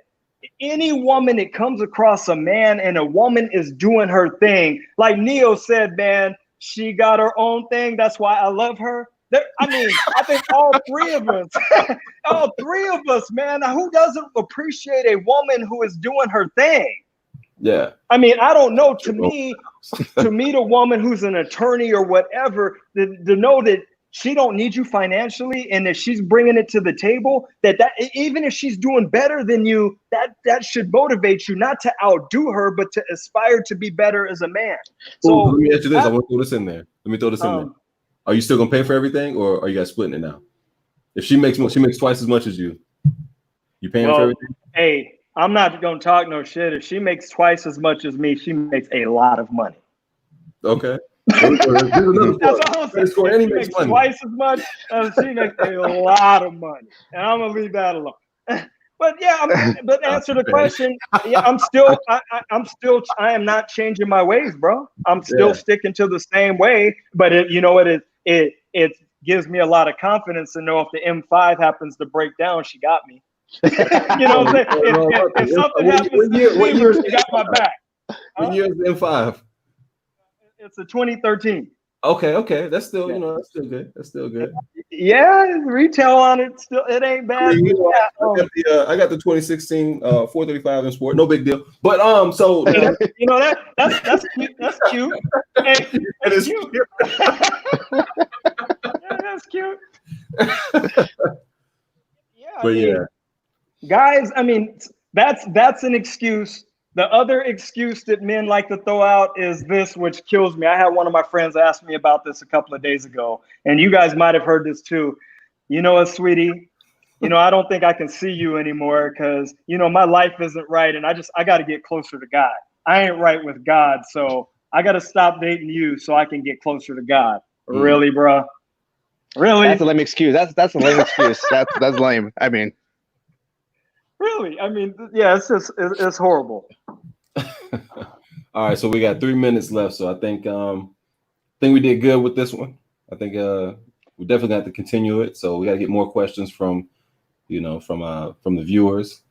Any woman that comes across a man and a woman is doing her thing, like Neo said, man, she got her own thing. That's why I love her. I think all three of us, man, who doesn't appreciate a woman who is doing her thing? Yeah. I mean, I don't know. To me, the woman who's an attorney or whatever, to know that she don't need you financially, and if she's bringing it to the table, that even if she's doing better than you, that should motivate you not to outdo her, but to aspire to be better as a man. So let me ask you this. I want to throw this in there. Let me throw this in there. Are you still gonna pay for everything, or are you guys splitting it now? If she makes twice as much as you paying for everything? Hey, I'm not gonna talk no shit. If she makes twice as much as me, she makes a lot of money. Okay. That's all I'm saying. She makes twice as much. She makes a lot of money, and I'm gonna leave that alone. But yeah, but answer the question. Yeah, I am not changing my ways, bro. I'm still sticking to the same way. But it gives me a lot of confidence to know if the M5 happens to break down, she got me. You know what I'm saying? If something happens to me, she got my back. When year is the M5? It's a 2013. Okay. That's still, that's still good. That's still good. Yeah, retail on it still, it ain't bad. I got the 2016 435 in sport. No big deal. But so that's cute. That's cute. Hey, that's cute. Yeah, that's cute. Yeah, guys, I mean, that's an excuse. The other excuse that men like to throw out is this, which kills me. I had one of my friends ask me about this a couple of days ago, and you guys might have heard this too. You know what, sweetie? I don't think I can see you anymore because, my life isn't right, and I got to get closer to God. I ain't right with God, so I got to stop dating you so I can get closer to God. Really, bro? Really? That's a lame excuse. That's a lame excuse. That's lame. I mean. Really? I mean, yeah, it's horrible. All right, so we got 3 minutes left. So I think we did good with this one. I think we definitely got to continue it. So we got to get more questions from the viewers.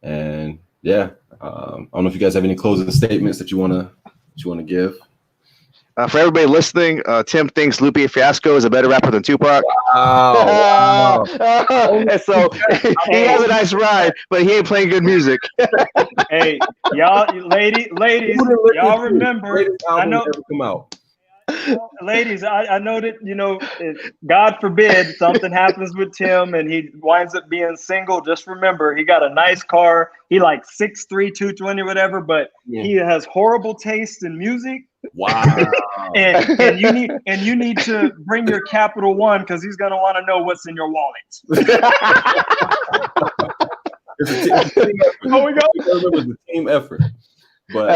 And yeah, I don't know if you guys have any closing statements that you want to give. For everybody listening, Tim thinks Lupe Fiasco is a better rapper than Tupac. Wow. And so he has a nice ride, but he ain't playing good music. Hey, y'all, ladies, y'all remember? I know. Come out. Ladies, I know that, God forbid something happens with Tim and he winds up being single. Just remember, he got a nice car. He like 6'3", 220, whatever, but he has horrible taste in music. Wow. and you need to bring your Capital One because he's gonna want to know what's in your wallet. It's a team effort. But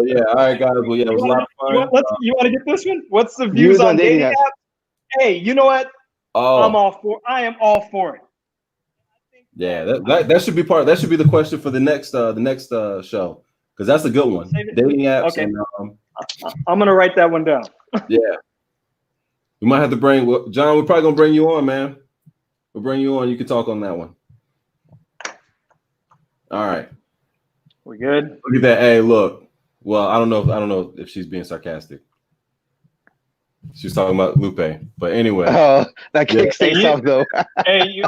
yeah, all right, guys. Well, yeah, it was a lot of fun. You want to get this one? What's the views on dating apps? Hey, you know what? I am all for it. Yeah, that should be part. That should be the question for the next show, because that's a good one. Dating apps. Okay. And, I'm gonna write that one down. Yeah, we might have to bring John. We're probably gonna bring you on, man. We'll bring you on. You can talk on that one. All right. We good? Look at that. Hey, look. Well, I don't know if she's being sarcastic. She's talking about Lupe, but anyway. Oh, that kicks things off though. Hey,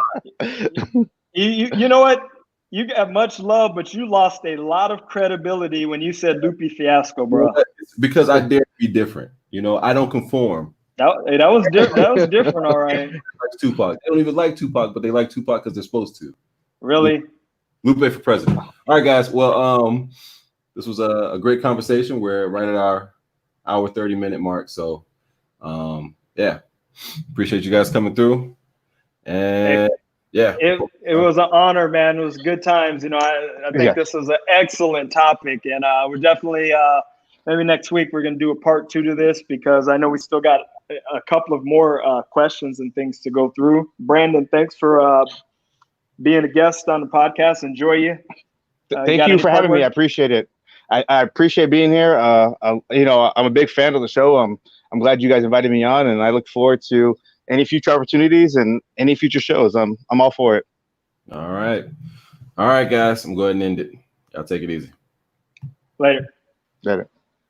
you know what? You got much love, but you lost a lot of credibility when you said Lupe Fiasco, bro. Because I dare be different. I don't conform. That was different. That was different, all right. Like Tupac. They don't even like Tupac, but they like Tupac because they're supposed to. Really? Lupe for president. All right, guys. Well, this was a great conversation. We're right at our hour 30-minute mark. So, yeah, appreciate you guys coming through. And yeah, it was an honor, man. It was good times. I think this is an excellent topic, and we're definitely maybe next week we're gonna do a part 2 to this because I know we still got a couple of more questions and things to go through. Brandon, thanks for being a guest on the podcast. Enjoy you. Thank you for having me. I appreciate it. I appreciate being here. You know, I'm a big fan of the show. I'm glad you guys invited me on, and I look forward to any future opportunities and any future shows. I'm all for it. All right, guys. I'm going to end it. Y'all take it easy. Later. Later.